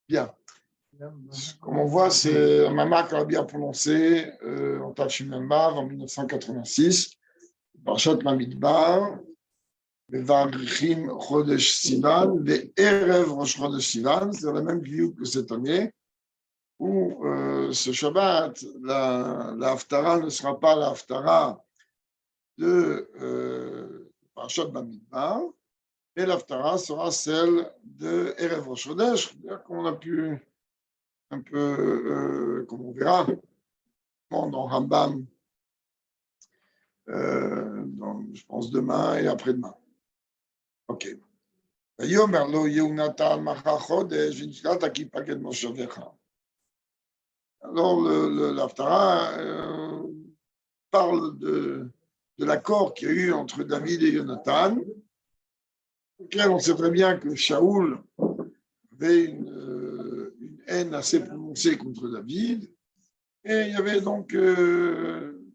Bien. Comme on voit, c'est un mama qui a bien prononcé en Tachimembav en 1986, Parashat Bamidbar, Mevarchim Chodesh Sivan, Erev Rosh Chodesh Sivan, c'est la même view que cette année, où ce Shabbat, la Haftara ne sera pas la Haftara de Parashat Bamidbar, mais la Haftara sera celle de Erev Rosh Chodesh, qu'on a pu un peu, comme on verra, dans Rambam, je pense demain et après-demain. Ok. Alors, l'Haftara parle de l'accord qu'il y a eu entre David et Jonathan, auquel on sait très bien que Shaoul avait une haine assez prononcée contre David, et il y avait donc une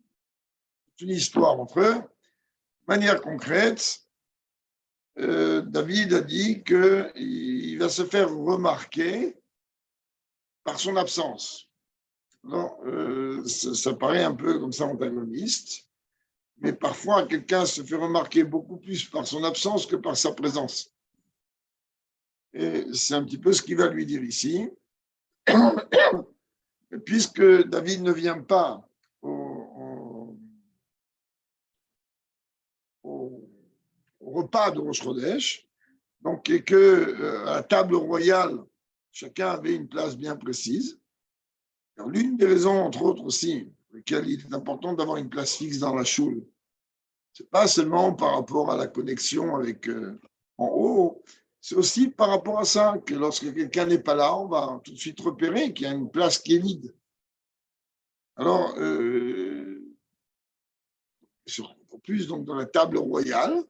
histoire entre eux. De manière concrète, David a dit qu'il va se faire remarquer par son absence. Alors, ça paraît un peu comme ça antagoniste, mais parfois quelqu'un se fait remarquer beaucoup plus par son absence que par sa présence. Et c'est un petit peu ce qu'il va lui dire ici. Puisque David ne vient pas au repas de Rosh Chodesh, donc, et que à la table royale, chacun avait une place bien précise. Alors, l'une des raisons, entre autres aussi, pour lesquelles il est important d'avoir une place fixe dans la choule, c'est pas seulement par rapport à la connexion avec en haut, c'est aussi par rapport à ça que lorsque quelqu'un n'est pas là, on va tout de suite repérer qu'il y a une place qui est vide. Alors, en plus, donc, dans la table royale,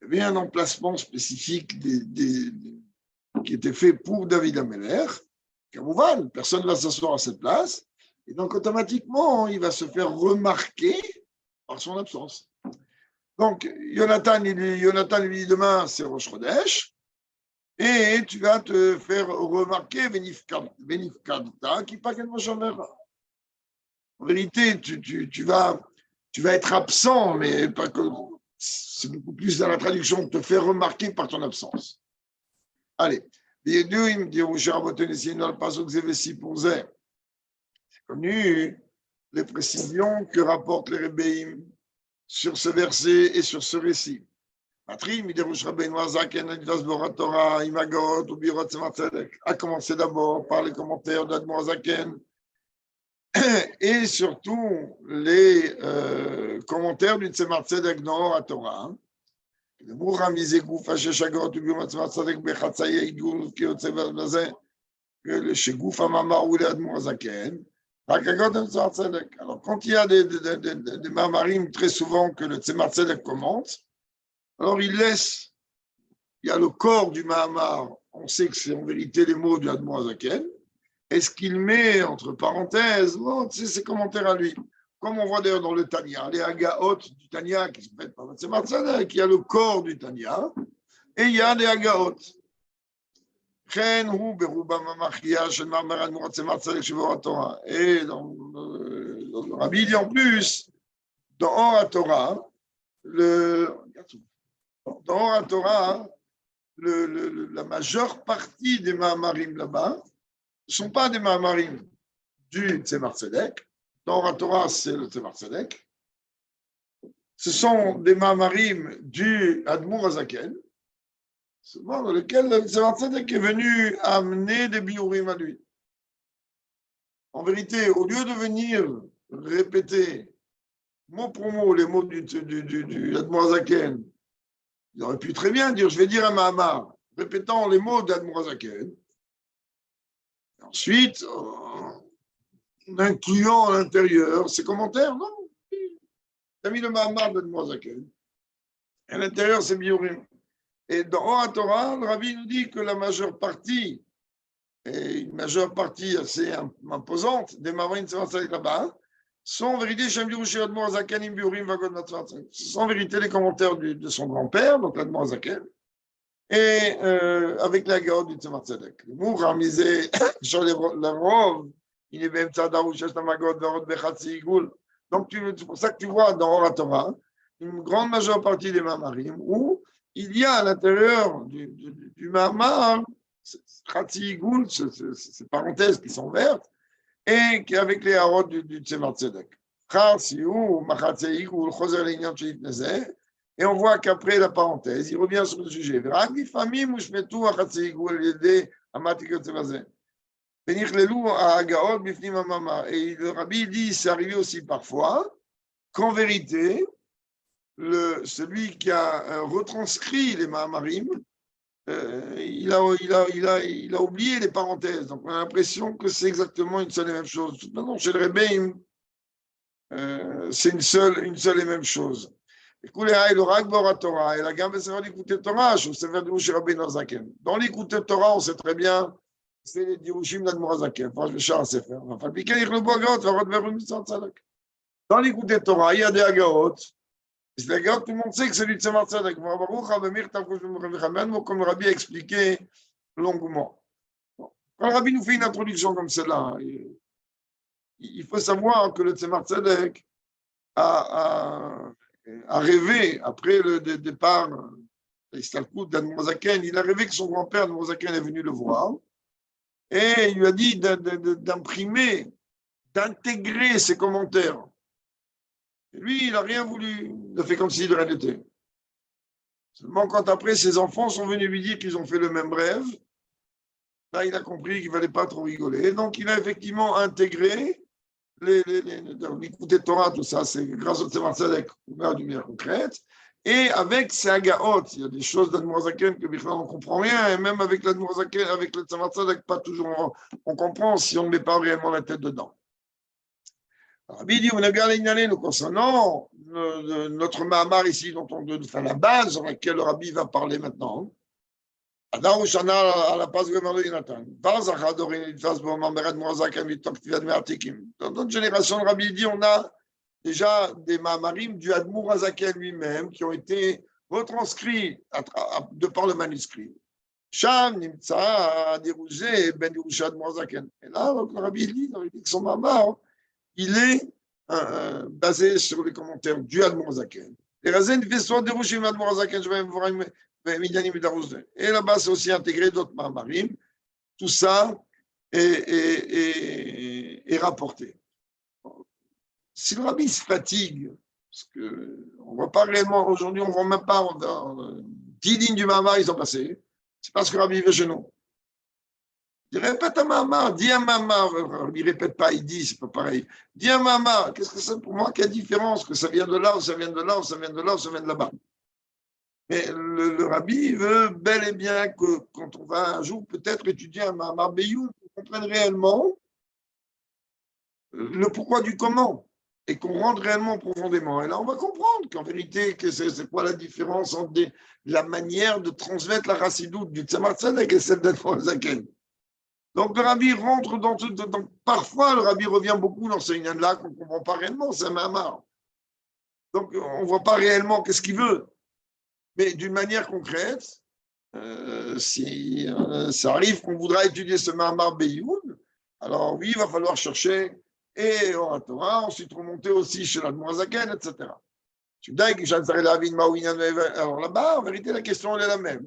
il y avait un emplacement spécifique qui était fait pour David Ameller. Kamouvan, personne ne va s'asseoir à cette place, et donc automatiquement, il va se faire remarquer par son absence. Donc, Jonathan lui dit demain, c'est Rosh Chodesh, et tu vas te faire remarquer Benifkadta, qui pas quelque chose. En vérité, tu vas être absent, mais pas que. C'est beaucoup plus dans la traduction, te faire remarquer par ton absence. Allez. C'est connu les précisions que rapportent les Rebbeim sur ce verset et sur ce récit. A commencé d'abord par les commentaires d'Admor Zaken et surtout les commentaires du Tzemar Tzedek dans la Torah. Alors, quand il y a des mamarim très souvent que le Tzemar Tzedek commente, alors il y a le corps du Mahamar, on sait que c'est en vérité les mots du Admor Zaken, et ce qu'il met entre parenthèses, c'est ses commentaires à lui. Comme on voit d'ailleurs dans le Tanya, les Hagaot du Tanya qui se mettent par le Tzemar Tzedek, il y a le corps du Tanya, et il y a les Hagaot. Et dans le Rabbi dit en plus, dans la Torah, la majeure partie des Mahamarim là-bas ne sont pas des Mahamarim du Tzemar Tzedek. Dans la Torah, c'est le Tzemar Tzedek. Ce sont des Mahamarim du Admor Hazaken, dans lequel le Tzemar Tzedek est venu amener des biurim à lui. En vérité, au lieu de venir répéter mot pour mot les mots du Admor Hazaken, il aurait pu très bien dire, je vais dire un Mahamar, répétant les mots d'Admor Hazaken. Ensuite, en incluant à l'intérieur ses commentaires, non. Il a mis le Mahamar d'Admor Hazaken. À l'intérieur, c'est biurim. Et dans la Torah, le Rabbi nous dit que la majeure partie, et une majeure partie assez imposante des Mamarim là-bas, sont en vérité ce sont en vérité les commentaires de son grand-père, donc l'Admor Hazaken, et avec la garde du Tzemar Tzedek. Le mot ramisé sur la robe, il est même tzadar ou shesh tamagod verot bechatzi igoul. Donc, c'est pour ça que tu vois dans Oratora une grande majeure partie des mamarim où il y a à l'intérieur du mamar chatzi igoul, ces parenthèses qui sont vertes, et avec les harots du Tzemar Tzedek. Et on voit qu'après la parenthèse, il revient sur le sujet. Et le rabbi dit, c'est arrivé aussi parfois, qu'en vérité, celui qui a retranscrit les Mahamarim, il a oublié les parenthèses. Donc, on a l'impression que c'est exactement une seule et même chose. Maintenant, chez le Rebbeim, c'est une seule et même chose. Dans l'écouter Torah, on sait très bien, c'est les dirushim d'Admorazaken. Dans l'écouter Torah, il y a des agaot. C'est des agaot, tout le monde sait que c'est lui de Tzemar Tzedek. Comme le Rabbi a expliqué longuement. Quand le Rabbi nous fait une introduction comme celle-là, il faut savoir que le Tzemar Tzedek a rêvé, après le départ d'Admorazaken, il a rêvé que son grand-père Admorazaken est venu le voir et il lui a dit d'imprimer, d'intégrer ses commentaires. Et lui, il n'a rien voulu, il a fait comme s'il de rien n'était. Seulement quand après ses enfants sont venus lui dire qu'ils ont fait le même rêve, là il a compris qu'il ne fallait pas trop rigoler. Donc il a effectivement intégré l'écoute des Torah, tout ça, c'est grâce au Tzemar Tzedek qu'on a d'une manière concrète. Et avec ces agaot, il y a des choses d'Admorazaken que on ne comprend rien, et même avec l'Admorazaken, avec le Tzemar Tzedek, pas toujours on comprend si on ne met pas réellement la tête dedans. Rabbi dit, nous concernant notre Mahamar ici, dont on donne la base sur laquelle le Rabbi va parler maintenant. Dans notre génération, le Rabbi dit, on a déjà des Mahamarim du Admour Azaken lui-même qui ont été retranscrits de par le manuscrit. Sham, Nimtsa, Diruzé, Ben Yerusha Admour Azaken. Et là, le Rabbi dit que son Mahamar, il est basé sur les commentaires du Admour Zaken. Et Razen fait soit Derushim Admour Zaken, je vais me voir et là-bas, c'est aussi intégré d'autres Mahamarim. Tout ça est rapporté. Si le Rabbi se fatigue, parce qu'on ne voit pas réellement, aujourd'hui, on ne voit même pas 10 lignes du Mahamar, ils sont passés, c'est parce que le Rabbi veut chez nous. Il répète un Mahamar, dis un Mahamar, il ne répète pas, il dit, c'est pas pareil. Dis un Mahamar, qu'est-ce que c'est pour moi? Quelle différence? Que ça vient de là, ou ça vient de là, ou ça vient de là, ou ça vient de là-bas. Mais le Rabbi veut bel et bien que quand on va un jour peut-être étudier un Mahamar Beyoun, on comprenne réellement le pourquoi du comment et qu'on rentre réellement profondément. Et là, on va comprendre qu'en vérité, que c'est quoi la différence entre la manière de transmettre la racidoute du Tzemar Tzedek et celle d'Admour Zaken. Donc, le Rabbi rentre dans tout. Donc, parfois, le Rabbi revient beaucoup dans ce lien-là qu'on ne comprend pas réellement, c'est un Mahamar. Donc, on ne voit pas réellement qu'est-ce qu'il veut. Mais d'une manière concrète, si ça arrive qu'on voudra étudier ce Mahamar Beyoun, alors oui, il va falloir chercher et Oratora, ensuite remonter aussi chez l'Admour Zaken, etc. Alors là-bas, en vérité, la question elle est la même.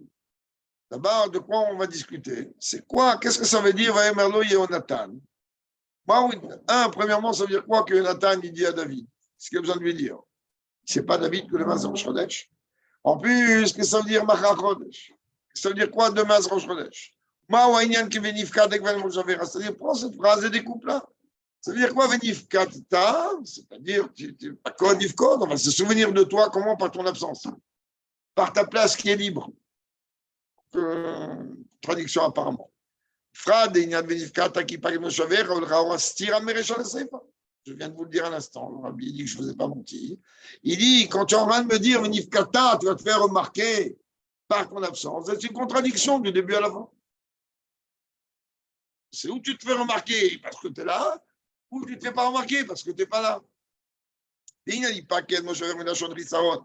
Là-bas, de quoi on va discuter? C'est quoi? Qu'est-ce que ça veut dire Vayemerlo Yehonatan? Premièrement, ça veut dire quoi que Yonatan il dit à David? Ce qu'il a besoin de lui dire. C'est pas David que le Maz Rosh Chodesh. En plus, qu'est-ce que ça veut dire Macha Chodesh? Ça veut dire quoi demain Rosh Chodesh? C'est-à-dire, prends cette phrase et découpe-la. Ça veut dire quoi Venifkata? C'est-à-dire, pas quoi Nifkot? On va se souvenir de toi, comment par ton absence? Par ta place qui est libre. Traduction apparemment. Je viens de vous le dire à l'instant. Le Rabbi dit que je ne vous ai pas menti. Il dit, quand tu es en train de me dire Venifkata, tu vas te faire remarquer par ton absence. C'est une contradiction du début à la fin. C'est où tu te fais remarquer parce que tu es là, ou tu ne te fais pas remarquer parce que tu n'es pas là. Et il n'a dit pas quel mot je vais me lâcher de Rissaron.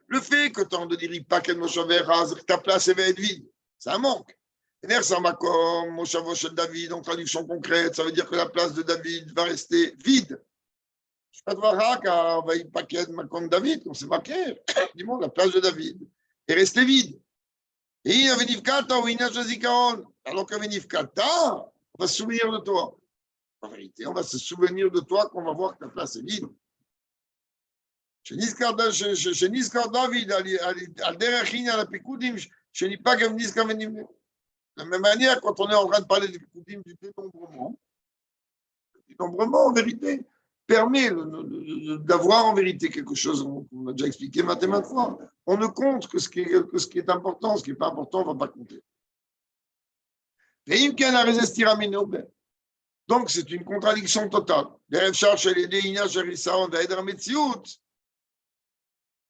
Le fait que tu ne dérives pas que ta place va être vide, c'est un manque. David, en traduction concrète, ça veut dire que la place de David va rester vide. Je ne sais pas va y paquet de David, comme c'est marqué. Dis-moi, la place de David est restée vide. Et il y avait Nifkata ou Inachazikaon. Alors qu'avec Nifkata, on va se souvenir de toi. En vérité, on va se souvenir de toi qu'on va voir que ta place est vide. Chez Niskar David, al Derechina, la Pekoudim, je n'ai pas comme Niskar Venim. De la même manière, quand on est en train de parler du Pekoudim, du dénombrement, en vérité, permet d'avoir en vérité quelque chose qu'on a déjà expliqué maintes et maintes fois. On ne compte que ce qui est important, ce qui n'est pas important, on ne va pas compter. Donc, c'est une contradiction totale.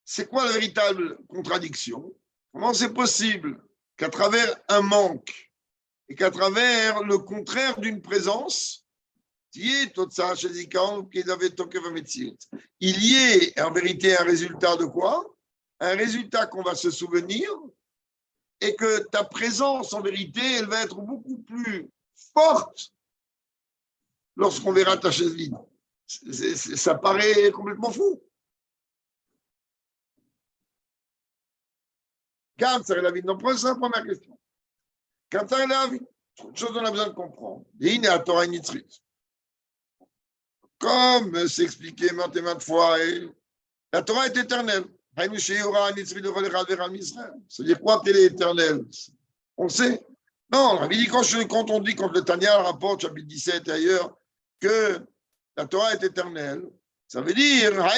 C'est quoi la véritable contradiction? Comment c'est possible qu'à travers un manque et qu'à travers le contraire d'une présence, il y ait en vérité un résultat de quoi? Un résultat qu'on va se souvenir et que ta présence en vérité, elle va être beaucoup plus forte lorsqu'on verra ta chaise vide. Ça paraît complètement fou. Quand ça la vie, donc c'est la première question. Quand ça la vie, une chose qu'on a besoin de comprendre. Comme c'est expliqué maintes et maintes fois, la Torah est éternelle. Ça veut dire quoi qu'elle est éternelle? On le sait. Non, quand on dit, quand le Tanya rapporte, chapitre 17 et ailleurs, que la Torah est éternelle, ça veut dire, ça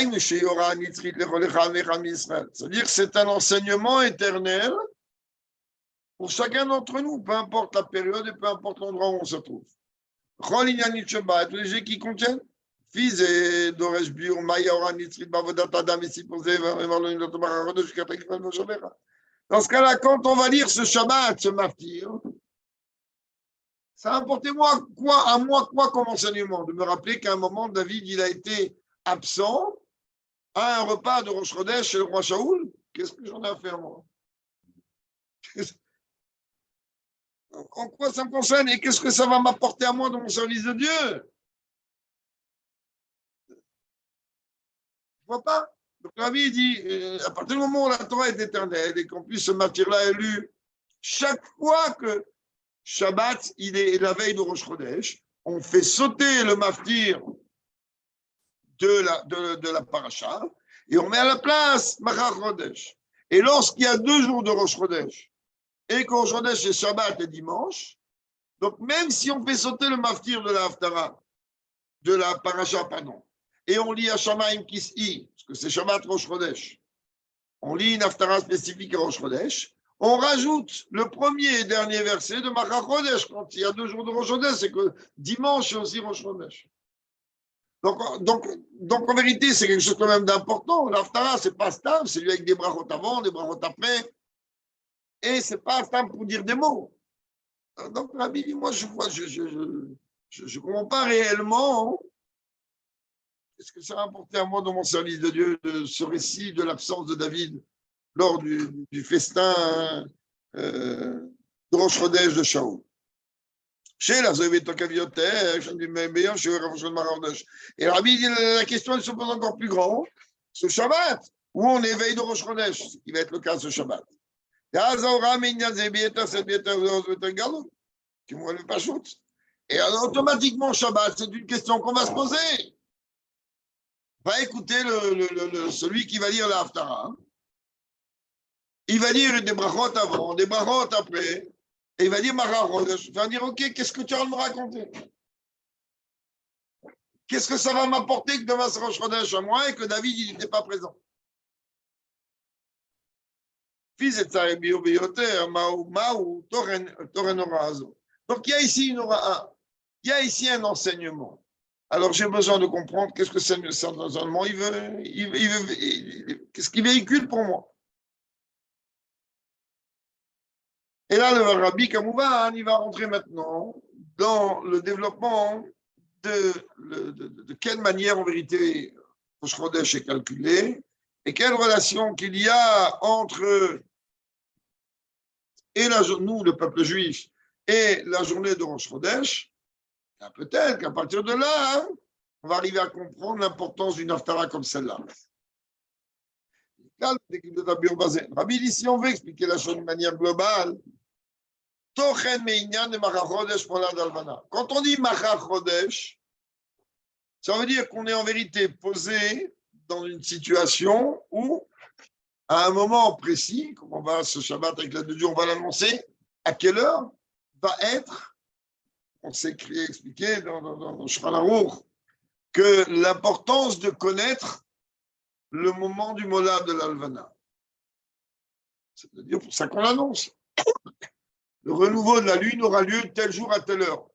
veut dire que c'est un enseignement éternel pour chacun d'entre nous, peu importe la période et peu importe l'endroit où on se trouve. Tous les jeux qui contiennent, fils et Doresh Biur, Maya Ora Nitzrit, Bavodat Adam, ici pour dans ce cas-là, quand on va lire ce Shabbat, ce martyr, ça a apporté à moi quoi comme enseignement? De me rappeler qu'à un moment, David, il a été absent à un repas de Rosh Chodesh chez le roi Shaoul. Qu'est-ce que j'en ai à faire, moi? En quoi ça me concerne et qu'est-ce que ça va m'apporter à moi dans mon service de Dieu? Je ne vois pas. Donc, Rabbi dit, à partir du moment où la Torah est éternelle et qu'en plus ce martyr-là est lu, chaque fois que Shabbat, il est la veille de Rosh Chodesh, on fait sauter le martyr de la paracha et on met à la place Machar Chodesh. Et lorsqu'il y a 2 jours de Rosh Chodesh et que Rosh Chodesh est Shabbat et dimanche, donc même si on fait sauter le martyr de la Haftara, de la paracha, pardon, et on lit à Shamaim Kis'i, parce que c'est Shabbat Rosh Chodesh, on lit une Haftara spécifique à Rosh Chodesh, on rajoute le premier et dernier verset de Machar Chodesh, quand il y a 2 jours de Rosh Chodesh, c'est que dimanche c'est aussi Rosh Chodesh. Donc, en vérité, c'est quelque chose quand même d'important. L'Haftara, c'est pas stable, c'est lui avec des brachot avant, des brachot après, et c'est pas stable pour dire des mots. Donc, Rabbi dit, moi, je comprends pas réellement ce que ça a apporté à moi dans mon service de Dieu, ce récit de l'absence de David lors du festin de Rosh Chodesh de Shaoul. Et Rabbi dit, la question elle se pose encore plus grande. Ce Shabbat, où on éveille de Rosh Chodesh, ce qui va être le cas ce Shabbat. Et alors, automatiquement, Shabbat, c'est une question qu'on va se poser. Va écouter celui qui va lire la Haftara. Il va lire des brachot avant, des brachot après, et il va dire Machar Chodesh. Il va dire, ok, qu'est-ce que tu vas me raconter? Qu'est-ce que ça va m'apporter que demain c'est Rosh Chodesh à moi et que David il n'était pas présent? Donc il y a ici une aura, il y a ici un enseignement. Alors j'ai besoin de comprendre qu'est-ce que cet enseignement qu'est-ce qu'il véhicule pour moi. Et là, le Rabbi Kamouvan, il va rentrer maintenant dans le développement de quelle manière, en vérité, Rosh Chodesh est calculé Et quelle relation qu'il y a entre nous, le peuple juif, et la journée de Rosh Chodesh, peut-être qu'à partir de là, on va arriver à comprendre l'importance d'une haftara comme celle-là. Rabbi dit, si on veut expliquer la chose de manière globale, quand on dit Macha Chodesh, ça veut dire qu'on est en vérité posé dans une situation où, à un moment précis, comme on va ce Shabbat avec la de Dieu, on va l'annoncer, à quelle heure va être, on s'est expliqué dans Shulchan Aruch, que l'importance de connaître le moment du Molad de l'Alvana. C'est-à-dire pour ça qu'on l'annonce. Le renouveau de la lune aura lieu tel jour à telle heure.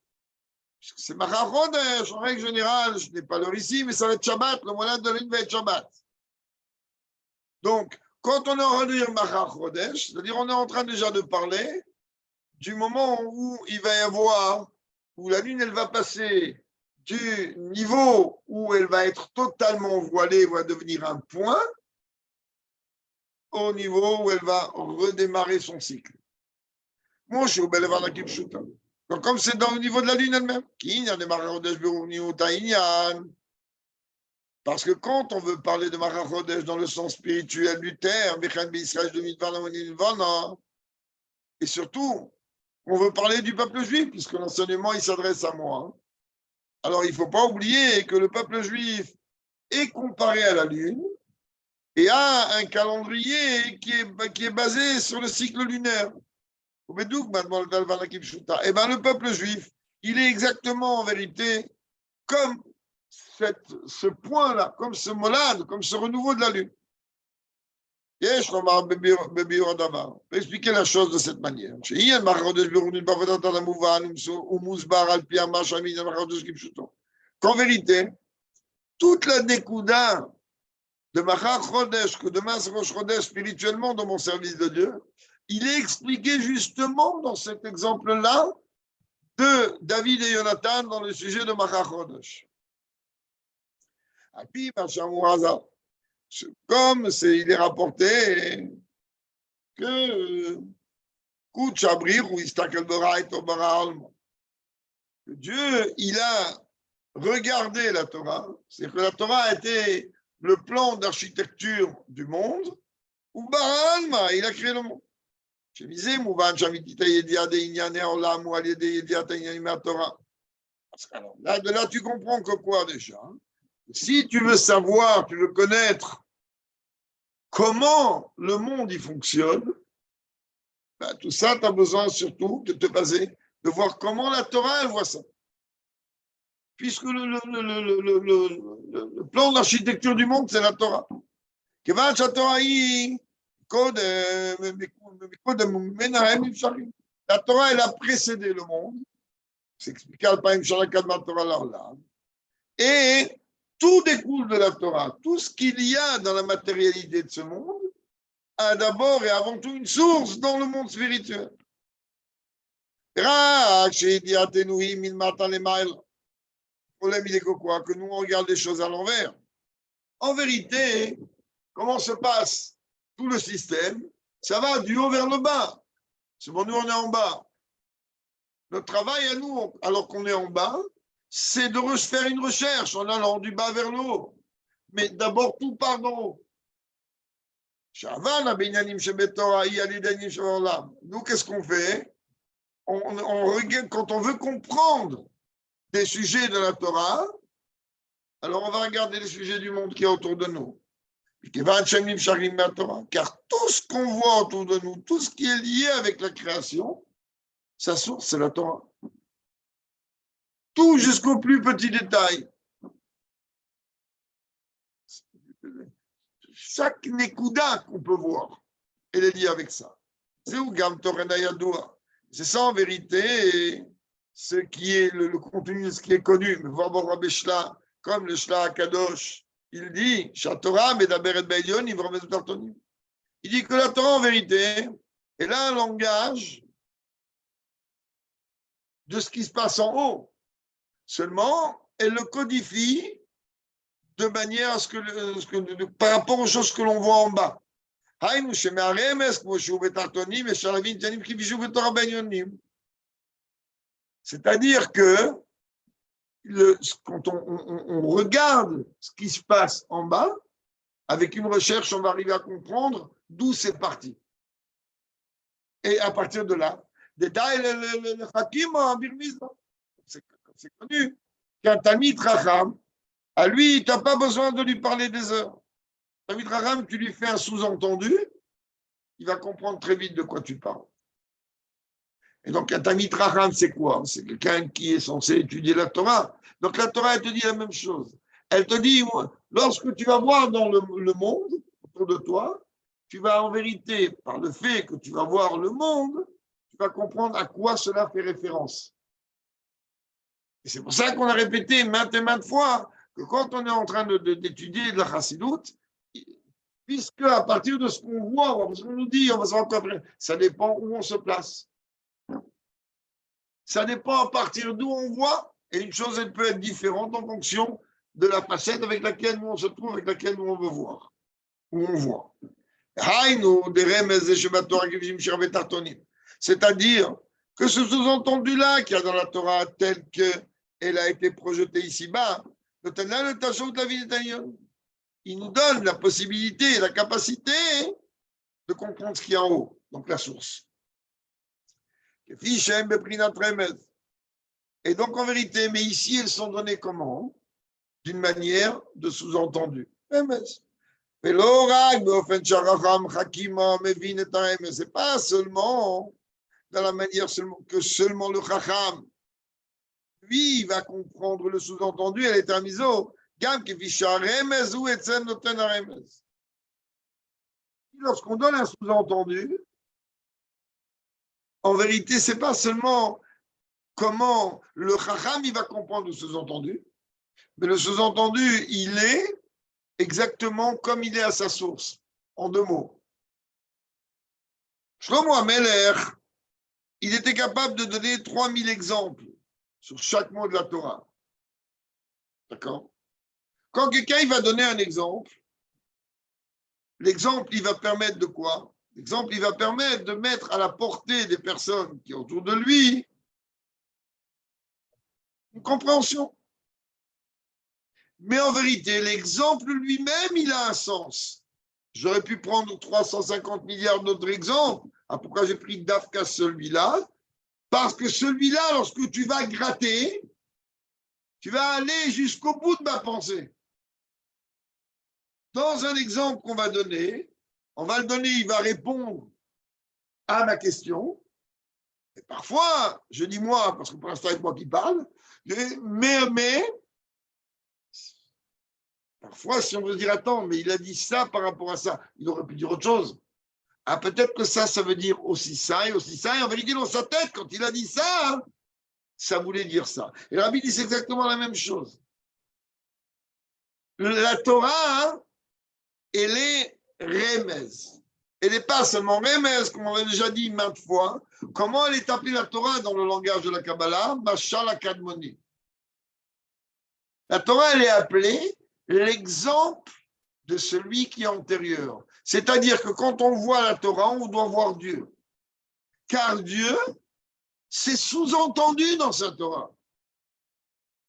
C'est Macha Chodesh, en règle générale, je n'ai pas l'heure ici, mais ça va être Shabbat, le Molad de la lune va être Shabbat. Donc, quand on est en train de dire Macha Chodesh, c'est-à-dire on est en train déjà de parler du moment où il va y avoir, où la lune, elle va passer du niveau où elle va être totalement voilée, va devenir un point, au niveau où elle va redémarrer son cycle. Moi, je suis au Belevan Akipshuta. Donc, comme c'est dans le niveau de la lune elle-même, parce que quand on veut parler de Macha Chodesh dans le sens spirituel du terme, et surtout, on veut parler du peuple juif, puisque l'enseignement, il s'adresse à moi. Alors, il ne faut pas oublier que le peuple juif est comparé à la lune et a un calendrier qui est basé sur le cycle lunaire. Eh bien, le peuple juif, il est exactement en vérité comme ce point-là, comme ce molad, comme ce renouveau de la lune. On peut expliquer la chose de cette manière. Qu'en vérité, toute la découda de Macha Chodesh, que demain c'est Rosh Chodesh spirituellement dans mon service de Dieu, il est expliqué justement dans cet exemple-là de David et Jonathan dans le sujet de Macha Chodesh. Comme il est rapporté que Dieu, il a regardé la Torah, c'est que la Torah a été le plan d'architecture du monde, ou Baralma, il a créé le monde. Là, de là, tu comprends que quoi déjà? Si tu veux savoir, tu veux connaître comment le monde y fonctionne, ben, tout ça, tu as besoin surtout de te baser, de voir comment la Torah, elle voit ça. Puisque le plan d'architecture du monde, c'est la Torah. La Torah, elle a précédé le monde. C'est expliqué à Torah. Et tout découle de la Torah. Tout ce qu'il y a dans la matérialité de ce monde a d'abord et avant tout une source dans le monde spirituel. Le problème, il est que quoi? Que nous, on regarde les choses à l'envers. En vérité, comment se passe tout le système? Ça va du haut vers le bas. C'est bon, nous, on est en bas. Notre travail à nous, alors qu'on est en bas, c'est de faire une recherche en allant du bas vers le haut. Mais d'abord, tout part d'en haut. Nous, qu'est-ce qu'on fait? On regarde, quand on veut comprendre des sujets de la Torah, alors on va regarder les sujets du monde qui est autour de nous. Car tout ce qu'on voit autour de nous, tout ce qui est lié avec la création, sa source, c'est la Torah. Tout jusqu'au plus petit détail. Chaque nekuda qu'on peut voir, elle est liée avec ça. C'est où Gam Torena Yadoua. C'est ça en vérité ce qui est le contenu de ce qui est connu. Mais voir Rabbi Shla, comme le Shla Kadosh, il dit, Torah, Medaberet Be'yon, il dit que la Torah en vérité, elle a un langage de ce qui se passe en haut. Seulement, elle le codifie de manière à ce par rapport aux choses que l'on voit en bas. C'est-à-dire que quand on regarde ce qui se passe en bas, avec une recherche, on va arriver à comprendre d'où c'est parti. Et à partir de là, détail, le Hakim en Birmizan, c'est connu, qu'un Tamid Racham, à lui, tu n'as pas besoin de lui parler des heures. Tamid Racham, tu lui fais un sous-entendu, il va comprendre très vite de quoi tu parles. Et donc, un Tamid Racham, c'est quoi? C'est quelqu'un qui est censé étudier la Torah. Donc, la Torah, elle te dit la même chose. Elle te dit, lorsque tu vas voir dans le monde autour de toi, tu vas en vérité, par le fait que tu vas voir le monde, tu vas comprendre à quoi cela fait référence. Et c'est pour ça qu'on a répété maintes et maintes fois que quand on est en train d'étudier de la chassidoute, puisque à partir de ce qu'on voit, ce qu'on nous dit, on va se rendre compte, ça dépend où on se place. Ça dépend à partir d'où on voit, et une chose, elle peut être différente en fonction de la facette avec laquelle nous on se trouve, avec laquelle nous on veut voir, où on voit. C'est-à-dire que ce sous-entendu-là qu'il y a dans la Torah tel qu'elle a été projetée ici-bas, il nous donne la possibilité, la capacité de comprendre ce qu'il y a en haut, donc la source. Et donc en vérité, mais ici elles sont données comment? D'une manière de sous-entendu. C'est pas seulement dans la manière que seulement le chacham, lui, il va comprendre le sous-entendu, elle est un miso. Lorsqu'on donne un sous-entendu, en vérité, c'est pas seulement comment le chacham il va comprendre le sous-entendu, mais le sous-entendu, il est exactement comme il est à sa source, en deux mots. Shlomo HaMelech, il était capable de donner 3000 exemples sur chaque mot de la Torah. D'accord? Quand quelqu'un il va donner un exemple, l'exemple, il va permettre de quoi? L'exemple, il va permettre de mettre à la portée des personnes qui sont autour de lui une compréhension. Mais en vérité, l'exemple lui-même, il a un sens. J'aurais pu prendre 350 milliards d'autres exemples. Ah, pourquoi j'ai pris d'Afka celui-là? Parce que celui-là, lorsque tu vas gratter, tu vas aller jusqu'au bout de ma pensée. Dans un exemple qu'on va donner, on va le donner, il va répondre à ma question. Et parfois, je dis moi, parce que pour l'instant, c'est moi qui parle, mais parfois, si on veut dire, attends, mais il a dit ça par rapport à ça, il aurait pu dire autre chose. Ah, peut-être que ça veut dire aussi ça, et en vérité, dans sa tête, quand il a dit ça, ça voulait dire ça. Et Rabbi dit, c'est exactement la même chose. La Torah, elle est remez. Elle n'est pas seulement remez, comme on l'a déjà dit maintes fois. Comment elle est appelée la Torah dans le langage de la Kabbalah? Mashal HaKadmoni. La Torah, elle est appelée l'exemple de celui qui est antérieur. C'est-à-dire que quand on voit la Torah, on doit voir Dieu. Car Dieu, c'est sous-entendu dans sa Torah.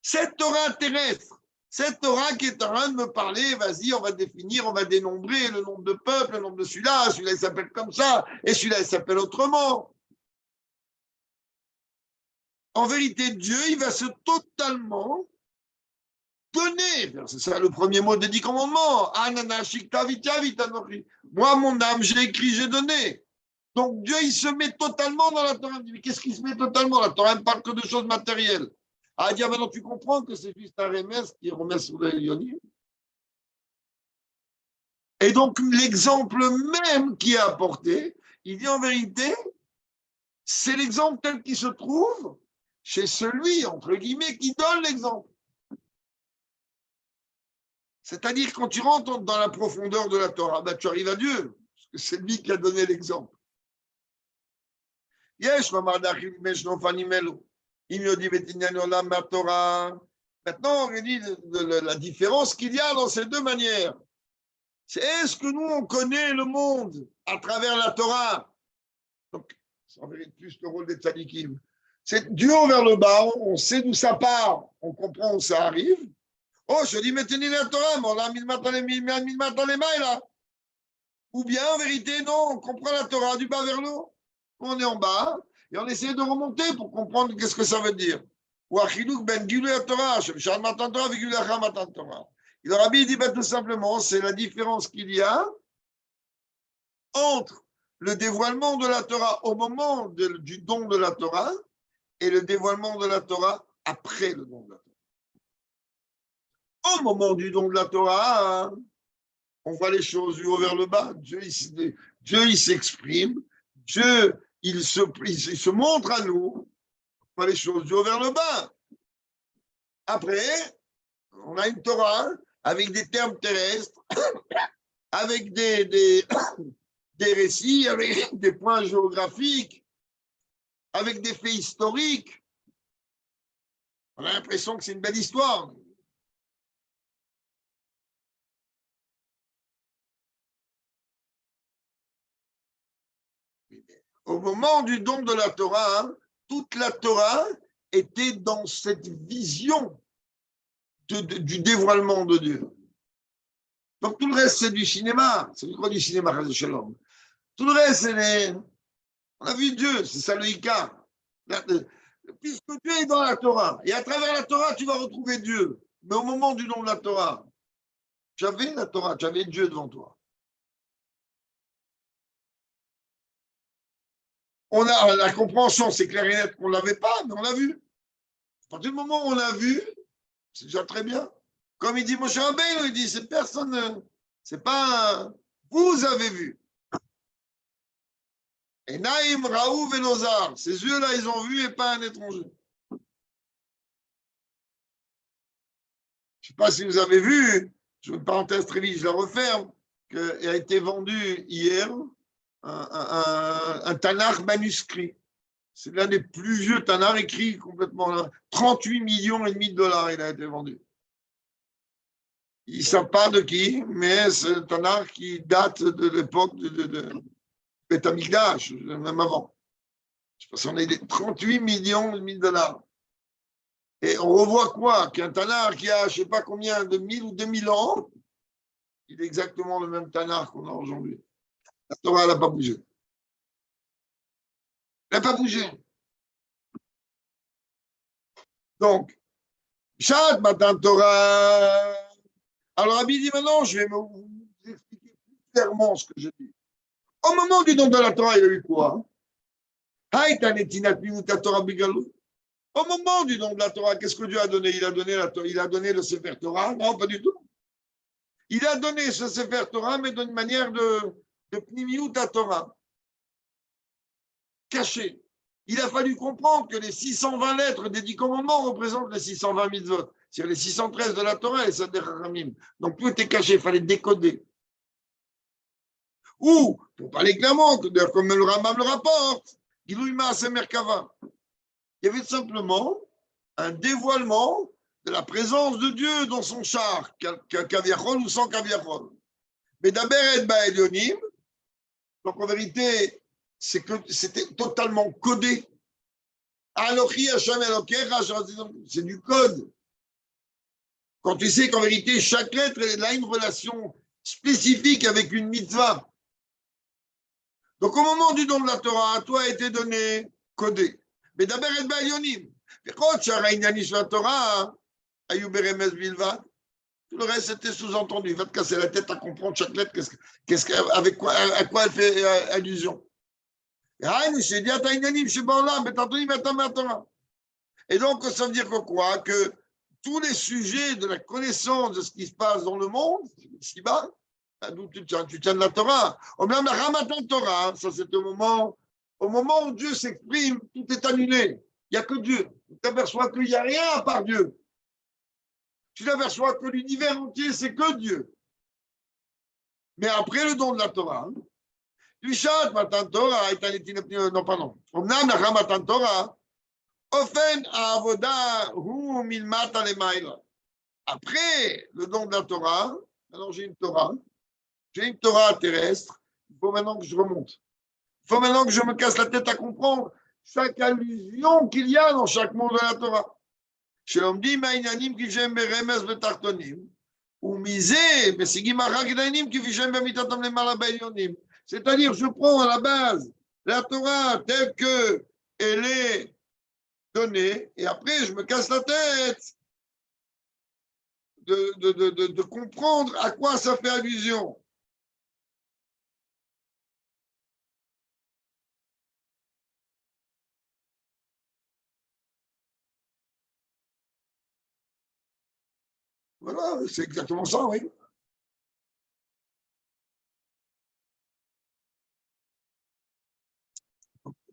Cette Torah terrestre, cette Torah qui est en train de me parler, vas-y, on va définir, on va dénombrer le nombre de peuples, le nombre de celui-là il s'appelle comme ça, et celui-là, il s'appelle autrement. En vérité, Dieu, il va se totalement donner. C'est ça le premier mot des 10 commandements. Moi, mon âme, j'ai écrit, j'ai donné. Donc Dieu, il se met totalement dans la Torah. Mais qu'est-ce qu'il se met totalement? La Torah ne parle que de choses matérielles. Ah, dire maintenant, tu comprends que c'est juste un remès qui remet sur les Yonim. Et donc, l'exemple même qui est apporté, il dit en vérité, c'est l'exemple tel qu'il se trouve chez celui, entre guillemets, qui donne l'exemple. C'est-à-dire, quand tu rentres dans la profondeur de la Torah, ben, tu arrives à Dieu, parce que c'est lui qui a donné l'exemple. Yesh, Mamardachim, Meshno, Fanimelo. Il me dit, Betinyan Olam, Torah, Maintenant, on dit la différence qu'il y a dans ces deux manières. C'est est-ce que nous, on connaît le monde à travers la Torah? Donc, ça en vérité plus le rôle des tzadikim. C'est du haut vers le bas, on sait d'où ça part, on comprend où ça arrive. Oh, je dis, mettez la Torah, mais on a mis le matin les mains, là. Ou bien, en vérité, non, on comprend la Torah du bas vers le haut. On est en bas, et on essaie de remonter pour comprendre qu'est-ce que ça veut dire. Ou Achidouk ben Gilui Torah, Shemshad Matan Torah, Vigilui Achar Matan Torah. Et le rabbi dit tout simplement, c'est la différence qu'il y a entre le dévoilement de la Torah au moment du don de la Torah et le dévoilement de la Torah après le don de la Torah. Au moment du don de la Torah, on voit les choses du haut vers le bas. Dieu, il s'exprime. Dieu, il se montre à nous. On voit les choses du haut vers le bas. Après, on a une Torah avec des termes terrestres, avec des récits, avec des points géographiques, avec des faits historiques. On a l'impression que c'est une belle histoire. Au moment du don de la Torah, toute la Torah était dans cette vision du dévoilement de Dieu. Donc tout le reste, c'est du cinéma. C'est quoi du cinéma, Shalom? Tout le reste, on a vu Dieu, c'est ça le Ika. Puisque Dieu est dans la Torah, et à travers la Torah, tu vas retrouver Dieu. Mais au moment du don de la Torah, tu avais la Torah, tu avais Dieu devant toi. On a la compréhension, c'est clair et net qu'on ne l'avait pas, mais on l'a vu. À partir du moment où on l'a vu, c'est déjà très bien. Comme il dit Moshe Rabbeinu, il dit, c'est personne, c'est pas, vous avez vu. Et Naïm, Raouf et Nozar, ces yeux-là, ils ont vu et pas un étranger. Je ne sais pas si vous avez vu, je fais une parenthèse très vite, je la referme, qu'il a été vendu hier un Tanakh manuscrit. C'est l'un des plus vieux Tanakh écrit complètement là. 38 millions et demi de dollars, il a été vendu. Ils ne savent pas de qui, mais c'est un Tanakh qui date de l'époque de Beth Amikdash, même avant. Je pense qu'on a des 38 millions et demi de dollars. Et on revoit quoi? Qu'un Tanakh qui a je ne sais pas combien de 1000 ou 2000 ans, il est exactement le même Tanakh qu'on a aujourd'hui. La Torah, elle n'a pas bougé. Elle n'a pas bougé. Donc, Shat Matan Torah. Alors, Rabbi dit maintenant, je vais vous expliquer plus clairement ce que je dis. Au moment du don de la Torah, il y a eu quoi? Au moment du don de la Torah, qu'est-ce que Dieu a donné? Il a donné le Sefer Torah? Non, pas du tout. Il a donné ce Sefer Torah, mais d'une manière de Pnimiut Torah, caché. Il a fallu comprendre que les 620 lettres des 10 commandements représentent les 620 mitzvot. C'est-à-dire les 613 de la Torah et ça des Haramim. Donc tout était caché, il fallait décoder. Ou, pour parler clairement, comme le Rambam le rapporte, il y avait simplement un dévoilement de la présence de Dieu dans son char, Kaviachol ou sans Kaviachol. Mais d'Aber et Ba'elionim, donc en vérité, c'était totalement codé. C'est du code. Quand tu sais qu'en vérité, chaque lettre elle a une relation spécifique avec une mitzvah. Donc au moment du don de la Torah, à toi a été donné, codé. Mais d'abord, et Ba'ilionim. Tout le reste, c'était sous-entendu. Il va te casser la tête à comprendre chaque lettre, avec quoi, à quoi elle fait allusion. Et donc, ça veut dire que quoi? Que tous les sujets de la connaissance de ce qui se passe dans le monde, ici-bas, d'où tu tiens de la Torah. Même la Ramatan Torah, ça c'est au moment où Dieu s'exprime, tout est annulé. Il n'y a que Dieu. Tu t'aperçois qu'il n'y a rien à part Dieu. Tu t'aperçois que l'univers entier, c'est que Dieu. Mais après le don de la Torah, non, pardon. Ofen avoda hu milmat alemaila. Après le don de la Torah, maintenant j'ai une Torah terrestre, il faut maintenant que je remonte. Il faut maintenant que je me casse la tête à comprendre chaque allusion qu'il y a dans chaque mot de la Torah. שלומדים מהעניינים כפי שהם ברמז בתחתונים, ומזה משיגים אחר כך העניינים כפי שהם במיתתם למעלה בעליונים. C'est-à-dire, je prends à la base la Torah telle qu'elle est donnée, et après je me casse la tête de comprendre à quoi ça fait allusion. Voilà, c'est exactement ça, oui.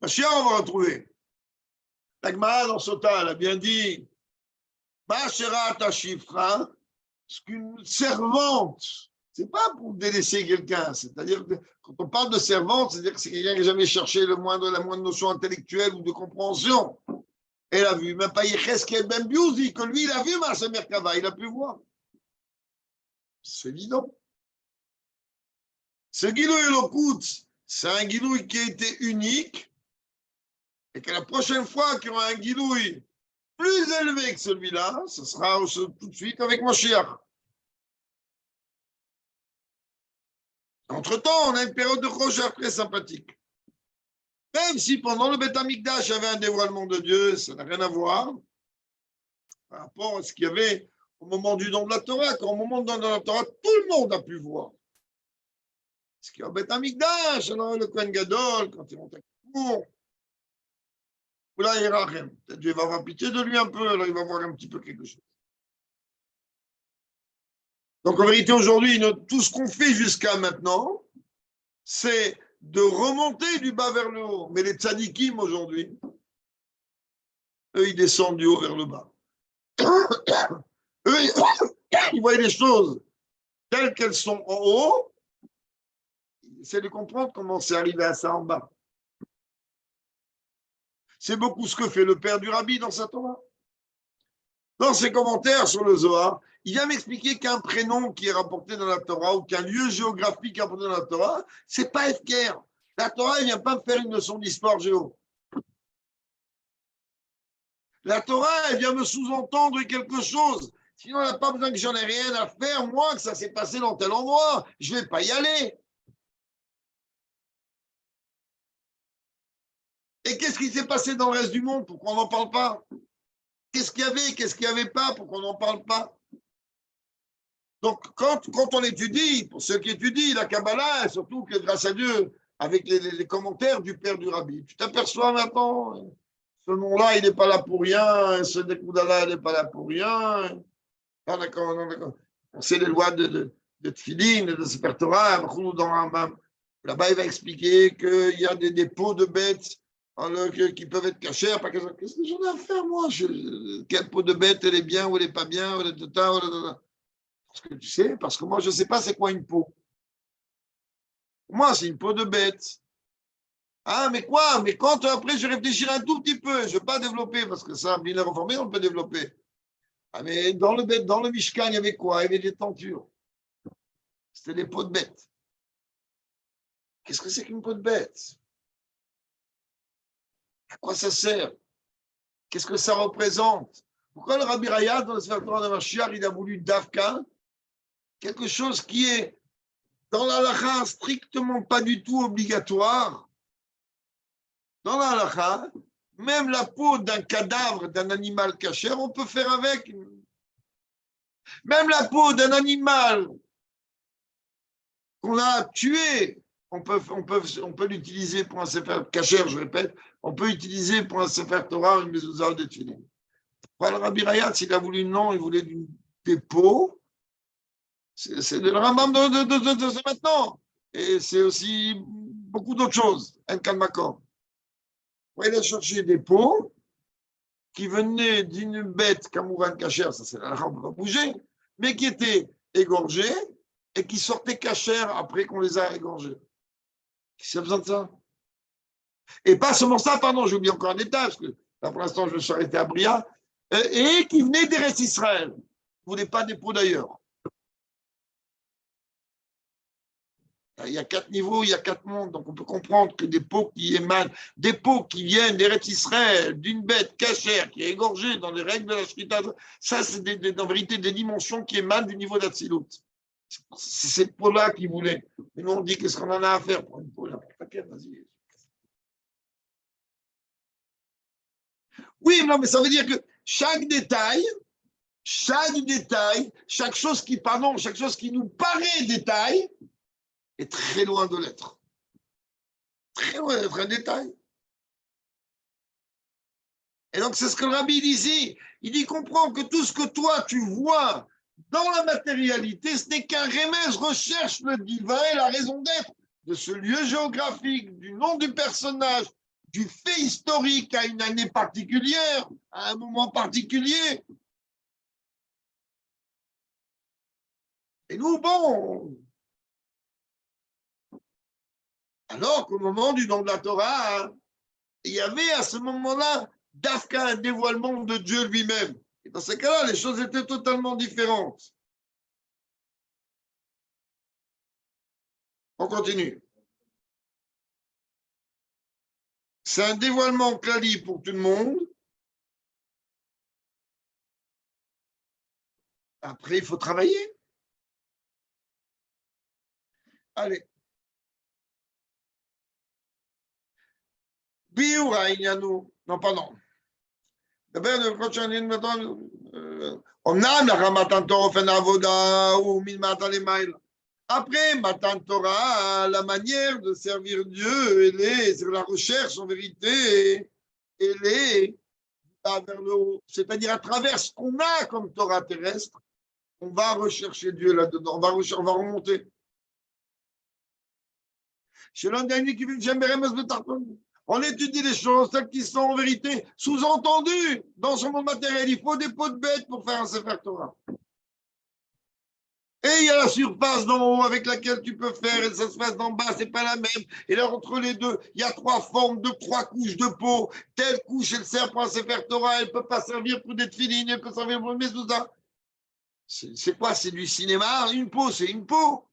Mashiach, on va retrouver. La Gemara dans Sota, elle a bien dit Ma'ashera tashifra, ce qu'une servante, c'est pas pour délaisser quelqu'un, c'est-à-dire que quand on parle de servante, c'est-à-dire que c'est quelqu'un qui n'a jamais cherché la moindre notion intellectuelle ou de compréhension. Elle a vu, même pas Yecheskel Ben Biouzi, que lui, il a vu Maaseh Merkava, il a pu voir. C'est évident. Ce Gilou Elokut, c'est un Gilou qui a été unique, et que la prochaine fois qu'il y aura un Gilou plus élevé que celui-là, ce sera tout de suite avec Mashiach. Entre-temps, on a une période de Rocher très sympathique. Même si pendant le Beth Amikdash, il y avait un dévoilement de Dieu, ça n'a rien à voir par rapport à ce qu'il y avait au moment du don de la Torah. Quand au moment du don de la Torah, tout le monde a pu voir. Ce qu'il y a au Beth Amikdash, alors le Kohen Gadol, quand il monte à Kippour, là, il ira rien. Peut-être Dieu va avoir pitié de lui un peu, alors il va voir un petit peu quelque chose. Donc en vérité, aujourd'hui, tout ce qu'on fait jusqu'à maintenant, c'est de remonter du bas vers le haut. Mais les tzadikim aujourd'hui, eux, ils descendent du haut vers le bas. Eux, ils voient les choses telles qu'elles sont en haut. Ils essaient de comprendre comment c'est arrivé à ça en bas. C'est beaucoup ce que fait le père du Rabbi dans sa Torah. Dans ses commentaires sur le Zohar, il vient m'expliquer qu'un prénom qui est rapporté dans la Torah ou qu'un lieu géographique rapporté dans la Torah, c'est pas FKR. La Torah, elle vient pas me faire une leçon d'histoire géo. La Torah, elle vient me sous-entendre quelque chose. Sinon, elle n'a pas besoin que j'en ai rien à faire, moi, que ça s'est passé dans tel endroit. Je ne vais pas y aller. Et qu'est-ce qui s'est passé dans le reste du monde pour qu'on n'en parle pas? Qu'est-ce qu'il y avait, qu'est-ce qu'il n'y avait pas pour qu'on n'en parle pas? Donc, quand on étudie, pour ceux qui étudient la Kabbalah, surtout que grâce à Dieu, avec les commentaires du père du Rabbi, tu t'aperçois maintenant, ce nom-là, il n'est pas là pour rien, ce Nekouda-là, il n'est pas là pour rien. Ah, d'accord, non, d'accord. On sait les lois de Tfilin, de Sefer Torah, dans Rambam. Là-bas, il va expliquer qu'il y a des peaux de bêtes qui peuvent être cachées. Qu'est-ce que j'en ai à faire, moi? Quelle peau de bête, elle est bien ou elle n'est pas bien? Parce que tu sais, parce que moi, je ne sais pas c'est quoi une peau. Pour moi, c'est une peau de bête. Ah, mais quoi? Mais quand après, je réfléchirai un tout petit peu, je ne vais pas développer, parce que ça, bien reformé, on peut développer. Ah, mais dans le Mishkan, il y avait quoi? Il y avait des tentures. C'était des peaux de bête. Qu'est-ce que c'est qu'une peau de bête? À quoi ça sert? Qu'est-ce que ça représente? Pourquoi le Rabbi Rayat, dans le Sefer Torah de Mashiach, il a voulu Davka, quelque chose qui est dans la halakha strictement pas du tout obligatoire? Dans la halakha, même la peau d'un cadavre, d'un animal cachère, on peut faire avec. Même la peau d'un animal qu'on a tué, on peut l'utiliser pour un sefer cachère, je répète, on peut utiliser pour un sefer Torah une mezuzah de tefillin. Le Rabbi Rayat, s'il a voulu non, il voulait des peaux. C'est le Rambam de maintenant. Et c'est aussi beaucoup d'autres choses. Un kalmakor. Il a cherché des peaux qui venaient d'une bête kamouvan cachère, ça c'est la rampe, on ne peut pas bouger, mais qui étaient égorgées et qui sortaient cachères après qu'on les a égorgées. Qui a besoin de ça? Et pas seulement ça, pardon, j'ai oublié encore un détail, parce que Là, pour l'instant, je me suis arrêté à Bria, et qui venaient d'Eretz Israël. Vous ne voulez pas des pots d'ailleurs. Il y a 4 niveaux, il y a 4 mondes, donc on peut comprendre que des pots qui émanent, des pots qui viennent d'Eretz Israël, d'une bête cachère qui est égorgée dans les règles de la Shrita, ça c'est en vérité des dimensions qui émanent du niveau d'Atsilut. C'est ces pots-là qu'ils voulaient. Et nous on dit qu'est-ce qu'on en a à faire pour une pot là. Vas-y. Oui, non, mais ça veut dire que chaque détail, chaque chose qui nous paraît détail, est très loin de l'être. Très loin d'être un détail. Et donc, c'est ce que le rabbi dit ici. Il dit, comprends que tout ce que toi, tu vois dans la matérialité, ce n'est qu'un remède, recherche le divin et la raison d'être de ce lieu géographique, du nom du personnage, du fait historique à une année particulière, à un moment particulier. Et nous, bon, alors qu'au moment du don de la Torah, il y avait à ce moment-là d'Afka un dévoilement de Dieu lui-même. Et dans ce cas-là, les choses étaient totalement différentes. On continue. C'est un dévoilement clali pour tout le monde. Après, il faut travailler. Allez. Biura Inyanu. Non, pardon. Après, Matan Torah, la manière de servir Dieu, elle est sur la recherche, en vérité, elle est vers le haut. C'est-à-dire à travers ce qu'on a comme Torah terrestre, on va rechercher Dieu là-dedans, on va remonter. Chez l'un dernier qui veut que j'aime de Tarton. On étudie les choses, celles qui sont en vérité sous-entendues dans ce monde matériel. Il faut des pots de bêtes pour faire un Sefer Torah. Et il y a la surface d'en haut avec laquelle tu peux faire, et la surface d'en bas, c'est pas la même. Et là, entre les deux, il y a 3 formes de 3 couches de peau. Telle couche, elle sert pour un Sefer Torah, elle ne peut pas servir pour des tefilines, elle peut servir pour une tout ça. C'est quoi? C'est du cinéma? Une peau, c'est une peau.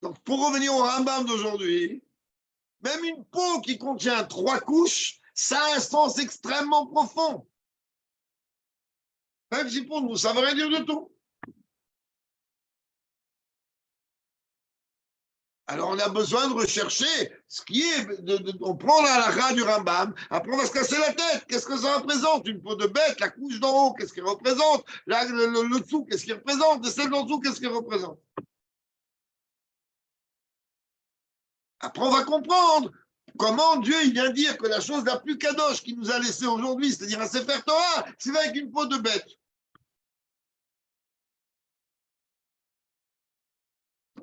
Donc, pour revenir au Rambam d'aujourd'hui, même une peau qui contient 3 couches, ça a un sens extrêmement profond. Même si pour nous, ça ne veut rien dire du tout. Alors, on a besoin de rechercher ce qui est. On prend la halakha du Rambam, après on va se casser la tête. Qu'est-ce que ça représente? Une peau de bête, la couche d'en haut, qu'est-ce qu'elle représente? Le dessous, qu'est-ce qu'il représente? Et celle d'en dessous, qu'est-ce qu'elle représente? Après, on va comprendre comment Dieu il vient dire que la chose la plus kadosh qu'il nous a laissée aujourd'hui, c'est-à-dire un Sefer Torah, c'est avec une peau de bête.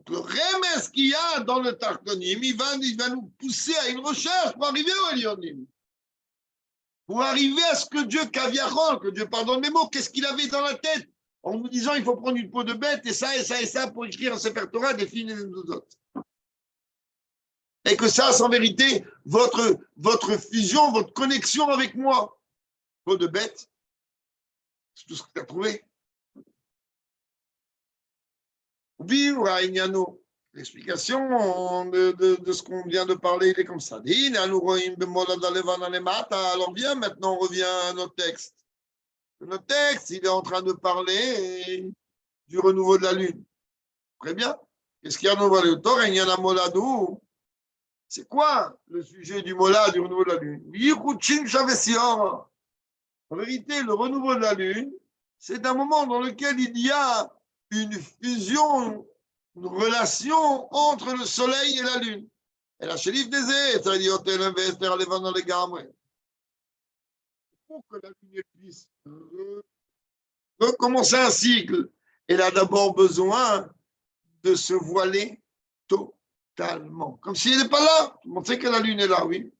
Le remès qu'il y a dans le Tartonim, il va nous pousser à une recherche pour arriver au Elyonim. Pour arriver à ce que Dieu, Kaviarol, que Dieu pardonne mes mots, qu'est-ce qu'il avait dans la tête en nous disant il faut prendre une peau de bête et ça et ça et ça pour écrire un Sefer Torah des filles et des autres. Et que ça, c'est en vérité votre fusion, votre connexion avec moi. Peau de bête, c'est tout ce que tu as trouvé. L'explication de ce qu'on vient de parler, il est comme ça. Alors bien, maintenant on revient à notre texte. Notre texte, il est en train de parler du renouveau de la lune. Très bien. Qu'est-ce qu'il y a de nouveau? C'est quoi le sujet du mola, du renouveau de la lune? En vérité, le renouveau de la lune, c'est un moment dans lequel il y a une fusion, une relation entre le soleil et la lune. Et la chérif des pour que la lune puisse recommencer un cycle, elle a d'abord besoin de se voiler totalement. Comme si elle n'est pas là. Tout le monde sait que la lune est là, oui.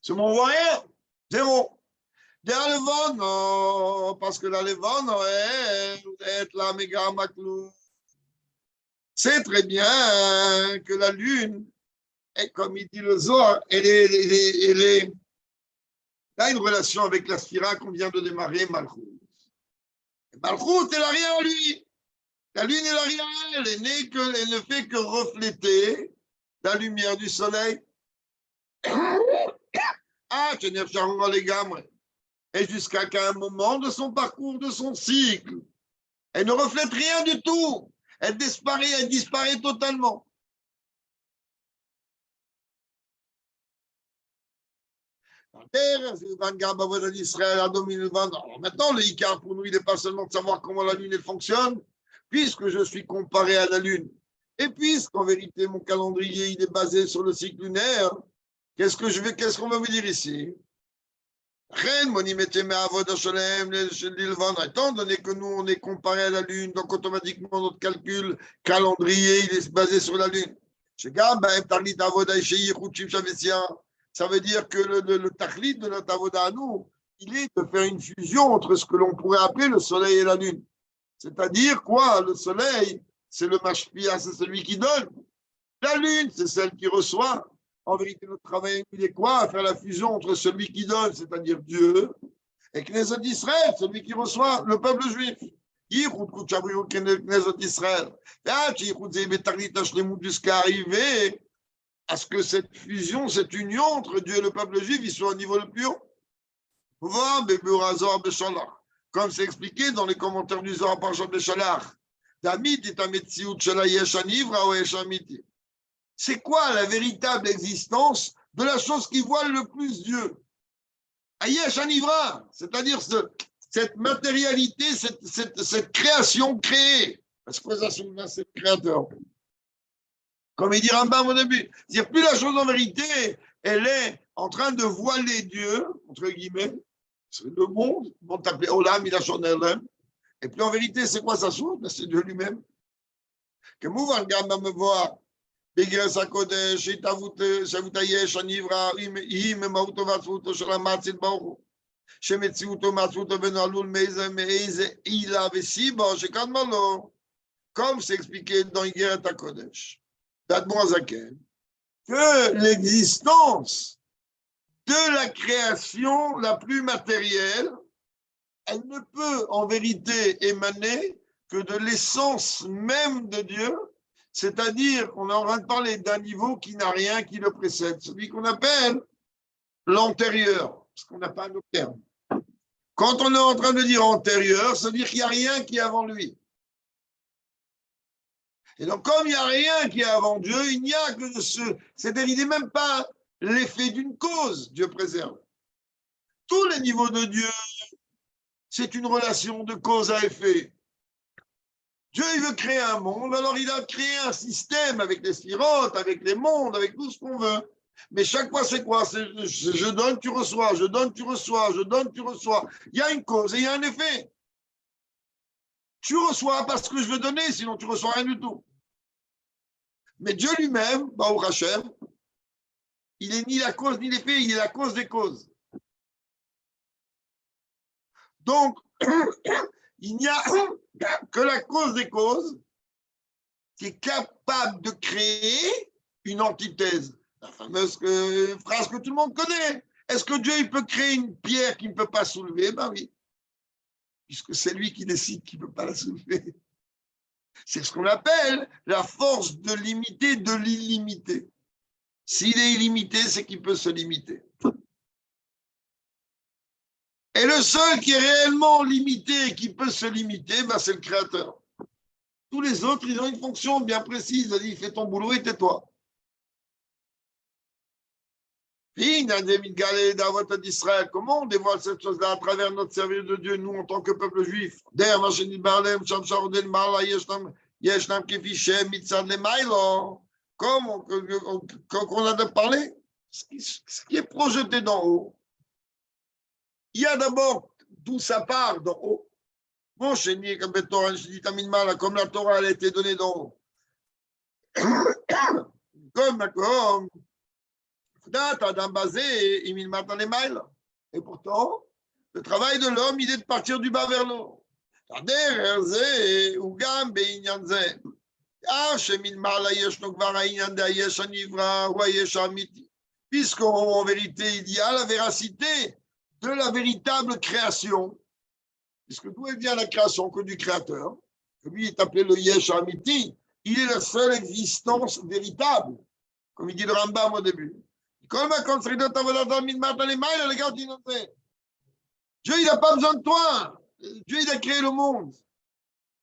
Ce monde voit rien. Zéro. Derrière le vent, non, parce que la levant, est la méga maclou. C'est très bien que la lune, Et comme il dit le Zohar, elle a une relation avec la Sphira qu'on vient de démarrer, Malchut. Malchut, elle n'a rien à lui. La lune, elle n'a rien à elle. Elle ne fait que refléter la lumière du soleil. Ah, et jusqu'à qu'à un moment de son parcours, de son cycle, elle ne reflète rien du tout. Elle disparaît totalement. Alors maintenant, le Icar pour nous, il n'est pas seulement de savoir comment la Lune elle fonctionne, puisque je suis comparé à la Lune. Et puisqu'en vérité, mon calendrier, il est basé sur le cycle lunaire, qu'est-ce qu'on va me dire ici? Étant donné que nous, on est comparé à la Lune, donc automatiquement, notre calcul calendrier, il est basé sur la Lune. Ça veut dire que le tachlit de notre avoda à nous, il est de faire une fusion entre ce que l'on pourrait appeler le soleil et la lune. C'est-à-dire quoi? Le soleil, c'est le mashpia, c'est celui qui donne. La lune, c'est celle qui reçoit. En vérité, notre travail, il est quoi? À faire la fusion entre celui qui donne, c'est-à-dire Dieu, et Knesset Israël, celui qui reçoit, le peuple juif. Jusqu'à arriver à ce que cette fusion, cette union entre Dieu et le peuple juif, il soit au niveau le plus haut. Comme c'est expliqué dans les commentaires du Zohar par Jean Béchalach. C'est quoi la véritable existence de la chose qui voile le plus Dieu? Ayesh Anivra, c'est-à-dire cette matérialité, cette création créée. Parce que ça, c'est le créateur. Comme il dit Rambam au début. C'est-à-dire, plus la chose en vérité, elle est en train de voiler Dieu, entre guillemets, c'est le monde, on t'appelait Olam, il a son Elam. Et puis en vérité, c'est quoi sa source? C'est Dieu lui-même. Que Mouvan Gamba me voit, Bigres Akodesh, Shavutayesh, Anivra, Im, Mauto Vatsuto, Shalamatsit Bauru, Shemetsuto, Matsuto, Benalul, Meize, Ila, Vesiba, Shekadmalo, comme c'est expliqué dans Igeret Akodesh. Que l'existence de la création la plus matérielle, elle ne peut en vérité émaner que de l'essence même de Dieu, c'est-à-dire qu'on est en train de parler d'un niveau qui n'a rien qui le précède, celui qu'on appelle l'antérieur, parce qu'on n'a pas un autre terme. Quand on est en train de dire antérieur, ça veut dire qu'il n'y a rien qui est avant lui. Et donc, comme il n'y a rien qui est avant Dieu, il n'y a que de ce. C'est-à-dire, il n'est même pas l'effet d'une cause, Dieu préserve. Tous les niveaux de Dieu, c'est une relation de cause à effet. Dieu, il veut créer un monde, alors il a créé un système avec les sphirotes, avec les mondes, avec tout ce qu'on veut. Mais chaque fois, c'est quoi? Je donne, tu reçois, je donne, tu reçois, je donne, tu reçois. Il y a une cause et il y a un effet. Tu reçois parce que je veux donner, sinon tu ne reçois rien du tout. Mais Dieu lui-même, Baruch Hashem, il n'est ni la cause ni l'effet, il est la cause des causes. Donc, il n'y a que la cause des causes qui est capable de créer une antithèse. La fameuse phrase que tout le monde connaît. Est-ce que Dieu il peut créer une pierre qu'il ne peut pas soulever? Ben oui. Puisque c'est lui qui décide qu'il ne peut pas la soulever. C'est ce qu'on appelle la force de limiter de l'illimité. S'il est illimité, c'est qu'il peut se limiter. Et le seul qui est réellement limité et qui peut se limiter, ben c'est le Créateur. Tous les autres, ils ont une fonction bien précise. Il dit, fais ton boulot et tais-toi. Comment on dévoile cette chose-là à travers notre service de Dieu, nous, en tant que peuple juif? Comme on a parlé, ce qui est projeté d'en haut. Il y a d'abord d'où ça part d'en haut. Comme la Torah elle a été donnée d'en haut. Comme et pourtant, le travail de l'homme, il est de partir du bas vers le haut. Puisqu'en vérité, il y a la véracité de la véritable création. Puisque d'où vient la création que du créateur, lui est appelé le Yesh Amiti, il est la seule existence véritable, comme il dit le Rambam au début. Dieu, il n'a pas besoin de toi. Dieu, il a créé le monde.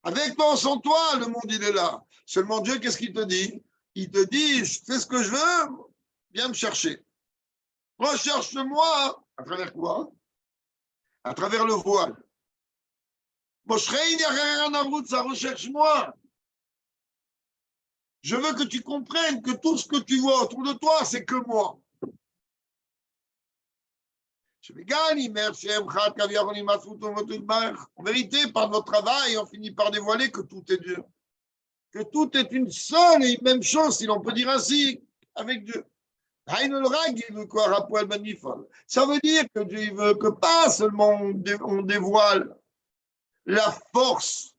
Avec toi, sans toi, le monde, il est là. Seulement Dieu, qu'est-ce qu'il te dit? Il te dit, je fais ce que je veux, viens me chercher. Recherche-moi. À travers quoi? À travers le voile. Ça recherche-moi. Je veux que tu comprennes que tout ce que tu vois autour de toi, c'est que moi. En vérité, par notre travail, on finit par dévoiler que tout est Dieu. Que tout est une seule et une même chose, si l'on peut dire ainsi, avec Dieu. Ça veut dire que Dieu il veut que pas seulement on dévoile la force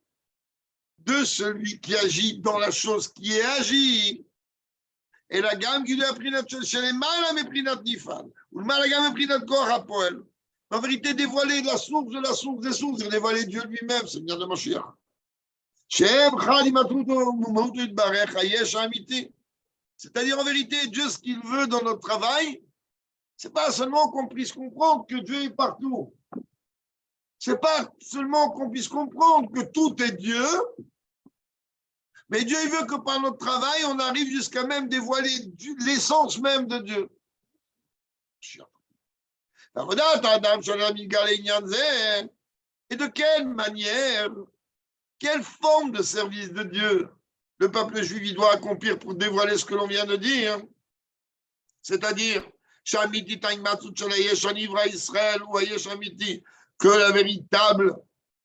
de celui qui agit dans la chose qui est agi. Et la gamme qui lui a pris notre chez les mal a mépris notre nifal. Ou le mal a gamme pris notre corps à poil. En vérité, dévoiler la source de la source des sources, et dévoiler Dieu lui-même, c'est bien de Mashiach. C'est-à-dire, en vérité, Dieu, ce qu'il veut dans notre travail, c'est pas seulement qu'on puisse comprendre que Dieu est partout. C'est pas seulement qu'on puisse comprendre que tout est Dieu, mais Dieu il veut que par notre travail, on arrive jusqu'à même dévoiler l'essence même de Dieu. Et de quelle manière, quelle forme de service de Dieu le peuple juif il doit accomplir pour dévoiler ce que l'on vient de dire? C'est-à-dire, que la véritable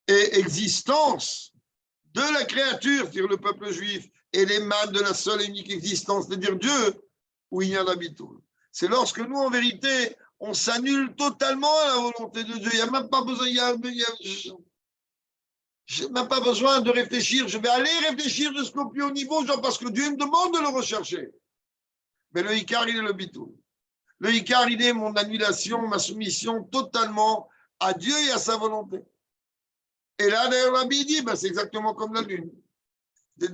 existence de la créature, c'est-à-dire le peuple juif, et l'émane de la seule et unique existence, c'est-à-dire Dieu, où il y a l'habitude. C'est lorsque nous, en vérité, on s'annule totalement à la volonté de Dieu. Il n'y a même pas besoin, j'ai même pas besoin de réfléchir. Je vais aller réfléchir jusqu'au plus haut niveau, genre parce que Dieu me demande de le rechercher. Mais le Icar, il est le bitou. Le Icar, il est mon annulation, ma soumission totalement à Dieu et à sa volonté. Et là, d'ailleurs, la Bible dit, ben, c'est exactement comme la lune. De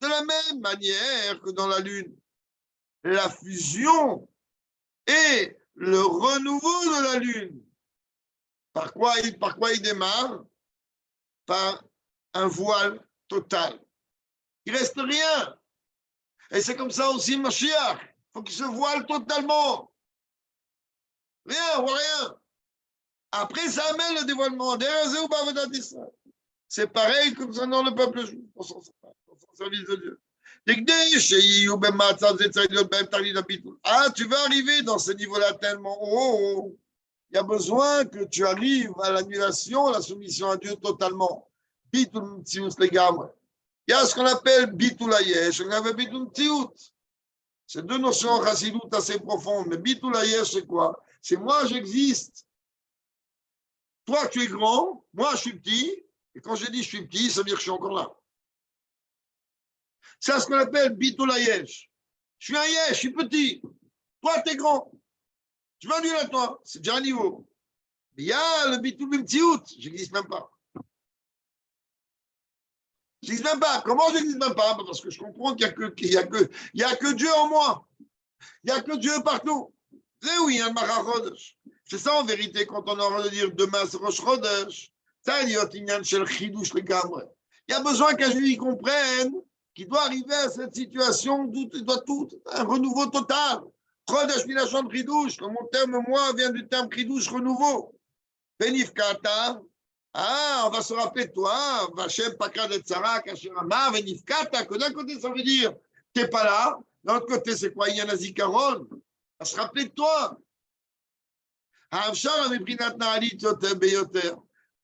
la même manière que dans la lune, la fusion et le renouveau de la lune. Par quoi il démarre? Par un voile total. Il ne reste rien. Et c'est comme ça aussi Mashiach. Il faut qu'il se voile totalement. Rien, ou rien. Après, ça amène le dévoilement. C'est pareil comme ça dans le peuple juif. On s'en service de Dieu. Ah, tu vas arriver dans ce niveau-là tellement haut. Il y a besoin que tu arrives à l'annulation, à la soumission à Dieu totalement. Bitul Mtsiut les gamres. Il y a ce qu'on appelle Bitul Hayesh, on appelle Bitul Mtsiut. C'est deux notions en chassidoute assez profondes. Mais Bitul Hayesh, c'est quoi? C'est moi, j'existe. Toi, tu es grand, moi, je suis petit. Et quand je dis je suis petit, ça veut dire que je suis encore là. C'est ce qu'on appelle Bitul Hayesh. Je suis un Yesh, je suis petit. Toi, tu es grand. Je m'annule à toi. C'est déjà un niveau. Mais il y a le Bitul Mtsiut. Je n'existe même pas. Je n'existe même pas. Comment je n'existe même pas? Parce que je comprends qu'il n'y a que Dieu en moi. Il n'y a que Dieu partout. C'est oui, un Machachodesh. C'est ça en vérité quand on a envie de dire demain c'est Rosh Chodesh. Il y a besoin qu'un juif comprenne qu'il doit arriver à cette situation d'où il doit tout, un renouveau total. Chodesh Milachon Chidouche, comme mon terme moi vient du terme Chidouche, renouveau. Benifkata. Ah, on va se rappeler de toi, Vachem Pakad et Tzara, Kashirama, Benifkata, que d'un côté ça veut dire tu n'es pas là, de l'autre côté c'est quoi? Il y a un Zikaron. On va se rappeler de toi. האפשר מבחינת נעלית יותר ביותר.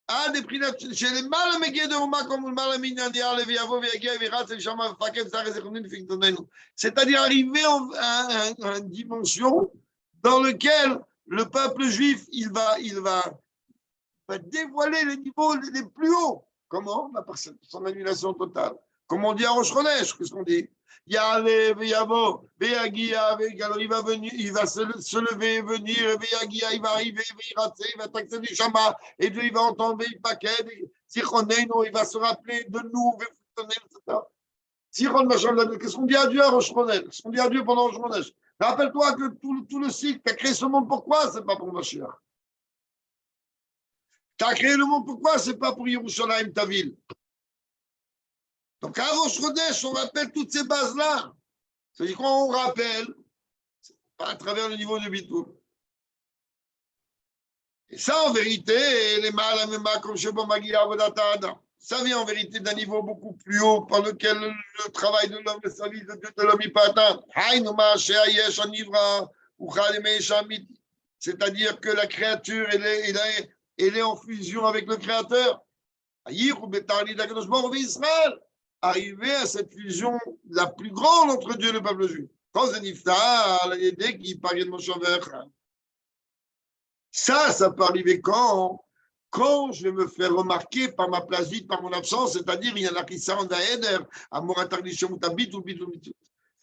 עד מבחינת שלמעלה מגיע דרומה כמו למעלה מעניין דייר ויבוא ויגיע וירץ לשם ומפקד זר זיכרונין לפקדוננו. C'est-à-dire arriver à une dimension dans laquelle le peuple juif il va va dévoiler les niveaux les plus hauts. Comment? Par son annulation totale. Comme on dit à Rosh Chodesh, qu'est-ce qu'on dit? Yahvé, Yavo, Veyagia, alors il va venir, il va se lever, venir, Veyagia, il va arriver, il va taxer du Shabbat, et Dieu, il va entendre il paquet, Sichonenu, il va se rappeler de nous, etc. Sichon, qu'est-ce qu'on dit à Dieu à Rosh Chodesh? Qu'est-ce qu'on dit à Dieu pendant Rosh Chodesh? Rappelle-toi que tout le cycle, tu as créé ce monde pourquoi? C'est pas pour Mashiach. Tu as créé le monde pourquoi? C'est pas pour Yerushalayim, ta ville. Donc, à Rosh Chodesh, on rappelle toutes ces bases-là. C'est-à-dire qu'on rappelle, pas à travers le niveau de Bitoul. Et ça, en vérité, les Ma'alamema, comme Shebo Magia Avodat Adam, ça vient en vérité d'un niveau beaucoup plus haut par lequel le travail de l'homme, le service de Dieu de l'homme, il peut atteindre. C'est-à-dire que la créature, elle est en fusion avec le Créateur. Arriver à cette fusion la plus grande entre Dieu et le peuple juif. Ça peut arriver quand je vais me faire remarquer par ma place vide, par mon absence, c'est-à-dire il y en a qui s'arrondent à Eder, à Moratarnisham,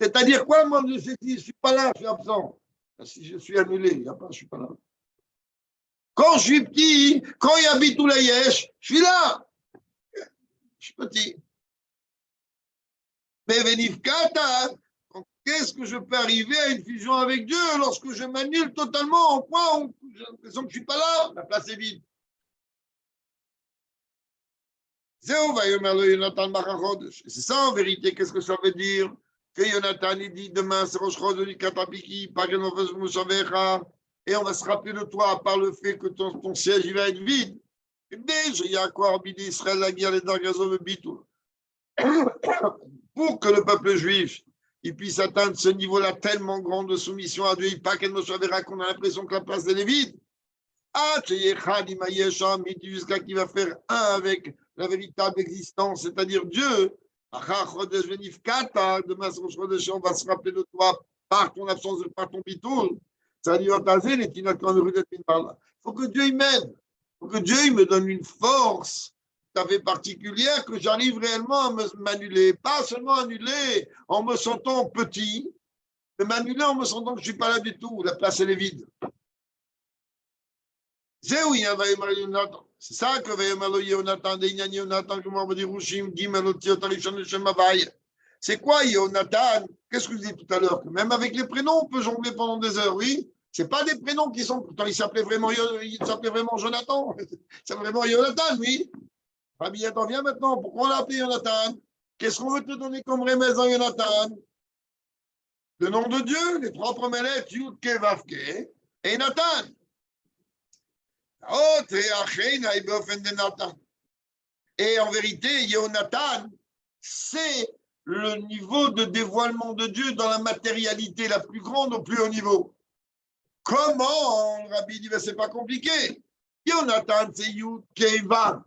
c'est-à-dire quoi, moi, je ne suis pas là, je suis absent. Si je suis annulé, il n'y a pas, je ne suis pas là. Quand je suis petit, quand il y a Bitul Yesh, je suis là. Je suis petit. Mais Venifkata, qu'est-ce que je peux arriver à une fusion avec Dieu lorsque je m'annule totalement au point où j'ai l'impression que je ne suis pas là, la place est vide. C'est ça en vérité, qu'est-ce que ça veut dire? Que Jonathan il dit demain c'est Rosh Chodesh Katapiki, et on va se rappeler de toi par le fait que ton siège il va être vide. Pour que le peuple juif il puisse atteindre ce niveau-là tellement grand de soumission à Dieu, pas qu'elle ne soit verra qu'on a l'impression que la place elle est vide. Jusqu'à qu'il va faire un avec la véritable existence, c'est-à-dire Dieu. Demain, on va se rappeler de toi par ton absence, par ton bitoul. Il faut que Dieu m'aide. Il faut que Dieu me donne une force tout à fait particulière que j'arrive réellement à m'annuler. Pas seulement annuler en me sentant petit, mais m'annuler en me sentant que je ne suis pas là du tout. La place, elle est vide. C'est ça que c'est quoi Yonatan? Qu'est-ce que je dis tout à l'heure? Même avec les prénoms, on peut jongler pendant des heures, oui. Ce pas des prénoms qui sont. Pourtant, il s'appelait vraiment Jonathan. C'est vraiment Yonatan, oui. Rabbi, attends, viens maintenant. Pourquoi on l'a appelé Yonatan? Qu'est-ce qu'on veut te donner comme remède en Yonatan? Le nom de Dieu, les trois premières lettres, Yudke, Vavke, et Nathan. Et en vérité, Yonatan, c'est le niveau de dévoilement de Dieu dans la matérialité la plus grande au plus haut niveau. Comment? Le Rabbi dit, c'est pas compliqué. Yonatan, c'est Yud, Keva.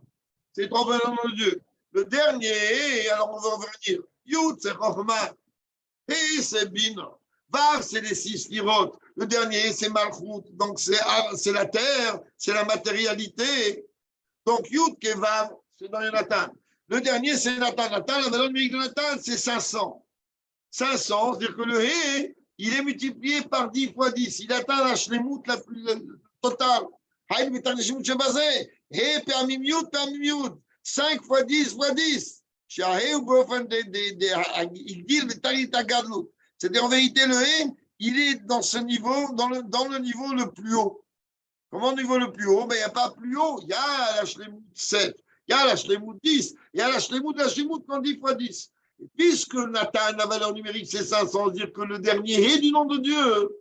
C'est trois noms de Dieu. Le dernier, alors on va revenir. Yud, c'est Chochma. Et c'est Bin. Vav, c'est les 6 lirotes. Le dernier, c'est Malchut. Donc, c'est la terre, c'est la matérialité. Donc, Yud, Kevav, c'est dans Yonatan. Le dernier, c'est Nathan. Nathan, la valeur numérique de Nathan, c'est 500. 500, c'est-à-dire que le Hé, il est multiplié par 10 fois 10. Il atteint la shlemut la plus totale. Haïm betan shlemut shebazé. Hé, permis miut. 5 fois 10 fois 10. Shahé ou bofen il dit le talit agadlut. C'est-à-dire, en vérité, le Hé, il est dans ce niveau, dans le niveau le plus haut. Comment le niveau le plus haut? Ben, il n'y a pas plus haut. Il y a la shlemut 7. Il y a la shlemut 10, il y a la shlemut quand 10 fois 10. Et puisque Nathan, la valeur numérique, c'est 500, dire que le dernier est du nom de Dieu.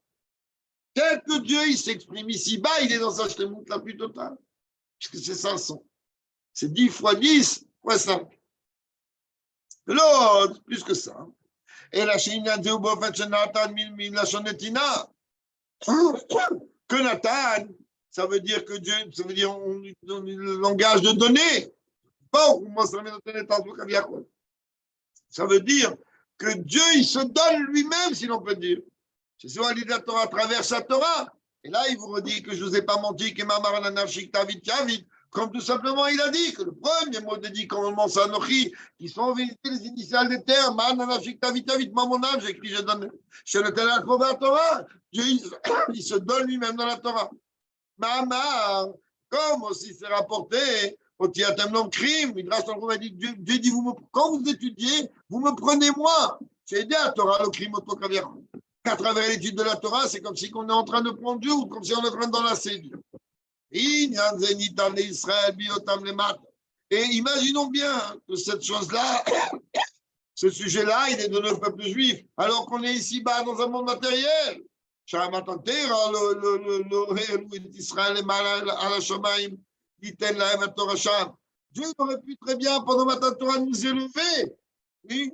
Tel que Dieu, il s'exprime ici-bas, il est dans sa shlemut la plus totale. Puisque c'est 500. C'est 10 fois 10 fois 5. L'autre, plus que ça. Et la Shina de Ubofet Nathan, la Shonetina. Que Nathan, ça veut dire que Dieu, ça veut dire le langage de données. Bon, ça veut dire que Dieu, il se donne lui-même, si l'on peut dire. C'est souvent l'idée de la Torah à travers sa Torah. Et là, il vous redit que je ne vous ai pas menti, que ma marananachik David Kavid, Comme tout simplement il a dit que le premier mot des 10 commandements, c'est Anochi, qui sont en vérité les initiales des termes. J'ai écrit, je donne. Chez le Torah, Dieu, il se donne lui-même dans la Torah. Mama, comme aussi c'est rapporté, au Tiatem Nom Crime, Dieu dit, quand vous étudiez, vous me prenez moi. J'ai aidé à Torah, le crime, qu'à travers l'étude de la Torah, c'est comme si on est en train de prendre Dieu ou comme si on est en train d'enlacer Dieu. Et imaginons bien que cette chose-là, ce sujet-là, il est donné au peuple juif, alors qu'on est ici-bas dans un monde matériel. Dieu aurait pu très bien, pendant Matan Torah, nous élever. Oui.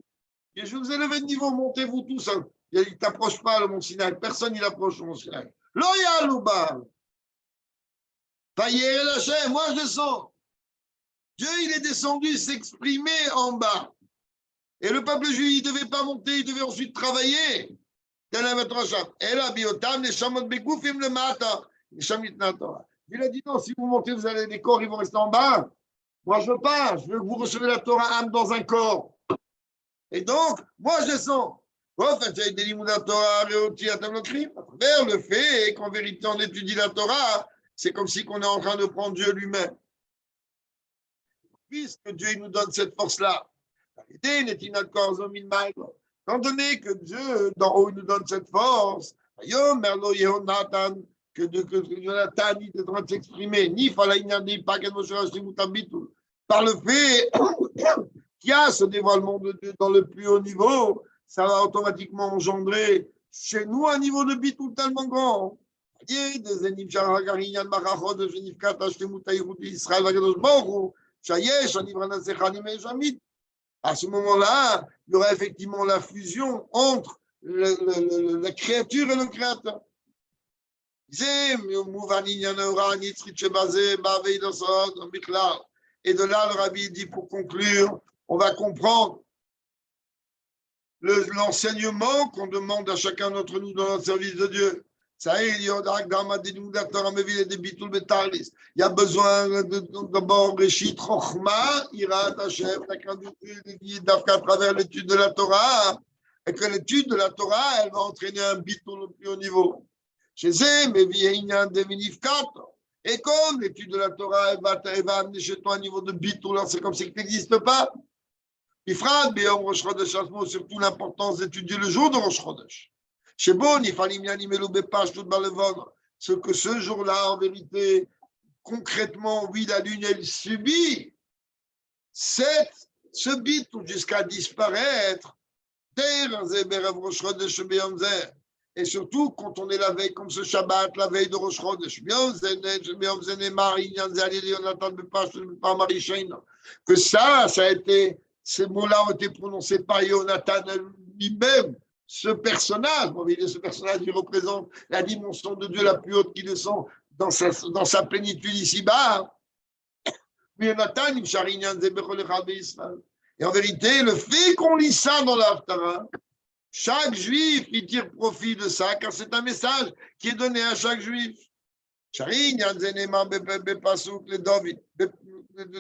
Et je vous élève de niveau, montez-vous tous. Hein. Il ne t'approche pas, le mont Sinaï. Personne n'y approche, le mont Sinaï. Loyal ou bas. Moi je descends. Dieu, il est descendu s'exprimer en bas. Et le peuple juif, il ne devait pas monter, il devait ensuite travailler. Il a dit non, si vous montez, vous allez, les corps, ils vont rester en bas. Moi, je veux pas. Je veux que vous recevez la Torah âme dans un corps. Et donc, moi, je descends. Vers le fait qu'en vérité, on étudie la Torah, c'est comme si on est en train de prendre Dieu lui-même. Puisque Dieu nous donne cette force-là, étant donné que Dieu, d'en haut, nous donne cette force, que Jonathan, il est en train de s'exprimer, par le fait qu'il y a ce dévoilement de Dieu dans le plus haut niveau, ça va automatiquement engendrer chez nous un niveau de bitou tellement grand. À ce moment-là, il y aura effectivement la fusion entre la créature et le créateur. Et de là, le rabbi dit, pour conclure, on va comprendre l'enseignement qu'on demande à chacun d'entre nous dans notre service de Dieu. Il y a besoin d'abord Réchit Chochma, Irat Hashem, la crainte à travers l'étude de la Torah, et que l'étude de la Torah, elle va entraîner un bitul au plus haut niveau. Chez eux, et comme l'étude de la Torah, elle va amener chez toi un niveau de bitul, c'est comme si ça n'existe pas. Ifrad, Béom Rosh Chodesh, surtout l'importance d'étudier le jour de Rosh Chodesh. Chez Bon, il fallait bien animer l'obépage tout dans le ventre. Ce que ce jour-là, en vérité, concrètement, oui, la lune, elle subit ce bit jusqu'à disparaître. Et surtout, quand on est la veille, comme ce Shabbat, la veille de Rosh Chodesh, que ça a été, ces mots-là ont été prononcés par Yonatan lui-même, ce personnage. Ce personnage, il représente la dimension de Dieu la plus haute qui descend dans sa plénitude ici-bas. Et en vérité, le fait qu'on lit ça dans l'Haftara, chaque juif qui tire profit de ça, car c'est un message qui est donné à chaque juif.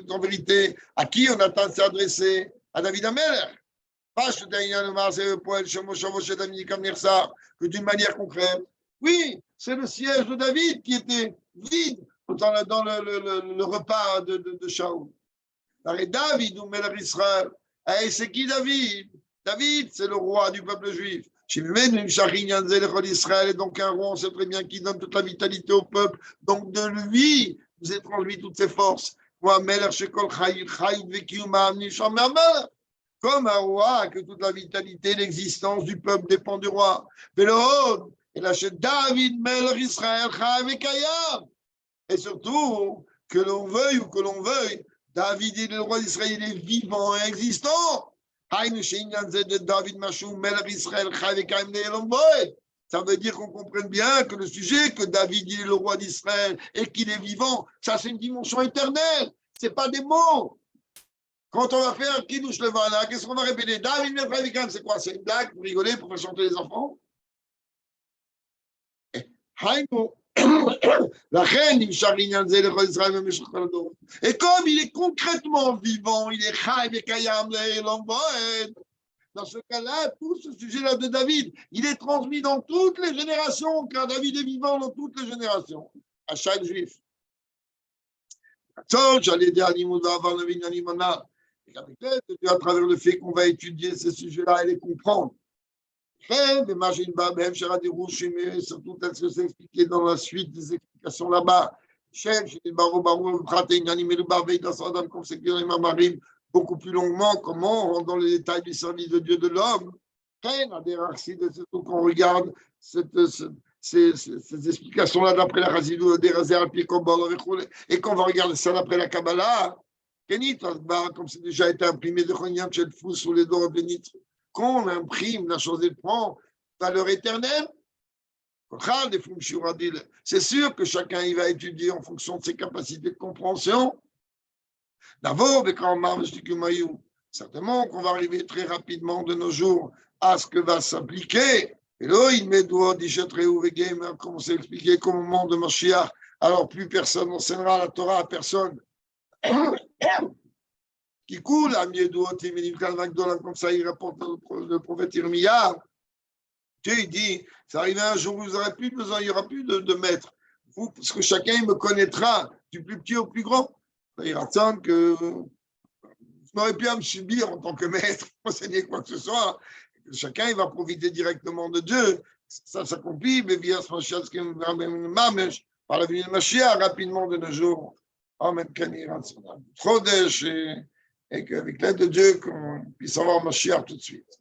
En vérité, à qui on attend de s'adresser? À David Ameller. Que d'une manière concrète. Oui, c'est le siège de David qui était vide dans le repas de Shaoul. David, ou Melech Israël. Et c'est qui David? David, c'est le roi du peuple juif. Israël est donc un roi, on sait très bien qu'il donne toute la vitalité au peuple. Donc de lui, vous êtes transmis toutes ses forces. Comme un roi, que toute la vitalité, l'existence du peuple dépend du roi. Et la David, Melech Israël, et surtout, que l'on veuille ou que l'on veuille, David est le roi d'Israël, il est vivant et existant. Ça veut dire qu'on comprenne bien que le sujet, que David il est le roi d'Israël et qu'il est vivant, ça c'est une dimension éternelle. Ce n'est pas des mots. Quand on va faire Kiddush Levana, qu'est-ce qu'on va répéter? David, c'est quoi? C'est une blague pour rigoler, pour faire chanter les enfants? La reine, et comme il est concrètement vivant, il est chai vekayam le'olam va'ed. Dans ce cas-là, tout ce sujet-là de David, il est transmis dans toutes les générations, car David est vivant dans toutes les générations, à chaque juif. À travers le fait qu'on va étudier ces sujets-là et les comprendre. Surtout tel que c'est expliqué dans la suite des explications là-bas. Comme c'est écrit dans les Mamarim, beaucoup plus longuement, comment on rentre dans les détails du service de Dieu de l'homme. Surtout qu'on regarde ces explications-là d'après la Chassidut, et qu'on va regarder ça d'après la Kabbalah. Comme c'est déjà été imprimé de Choniam chez le fou sous les dents de Nitre. Quand on imprime la chose, elle prend valeur éternelle. C'est sûr que chacun il va étudier en fonction de ses capacités de compréhension. Certainement qu'on va arriver très rapidement de nos jours à ce que va s'appliquer. Et là, il met doigt comme c'est expliqué qu'au moment de Mashiach, alors plus personne n'enseignera la Torah à personne. Qui coule à comme ça il rapporte le prophète Irmia. Dieu il dit, ça arrive un jour où vous n'aurez plus besoin, il n'y aura plus de maître. Vous, parce que chacun me connaîtra du plus petit au plus grand. Il attend que vous n'aurez plus à me subir en tant que maître, enseigner quoi que ce soit. Chacun il va profiter directement de Dieu. Ça s'accomplit, mais via ce par la venue de Mashiach rapidement de nos jours. Amen. Chodesh et qu'avec l'aide de Dieu, qu'on puisse avoir Mashiach tout de suite.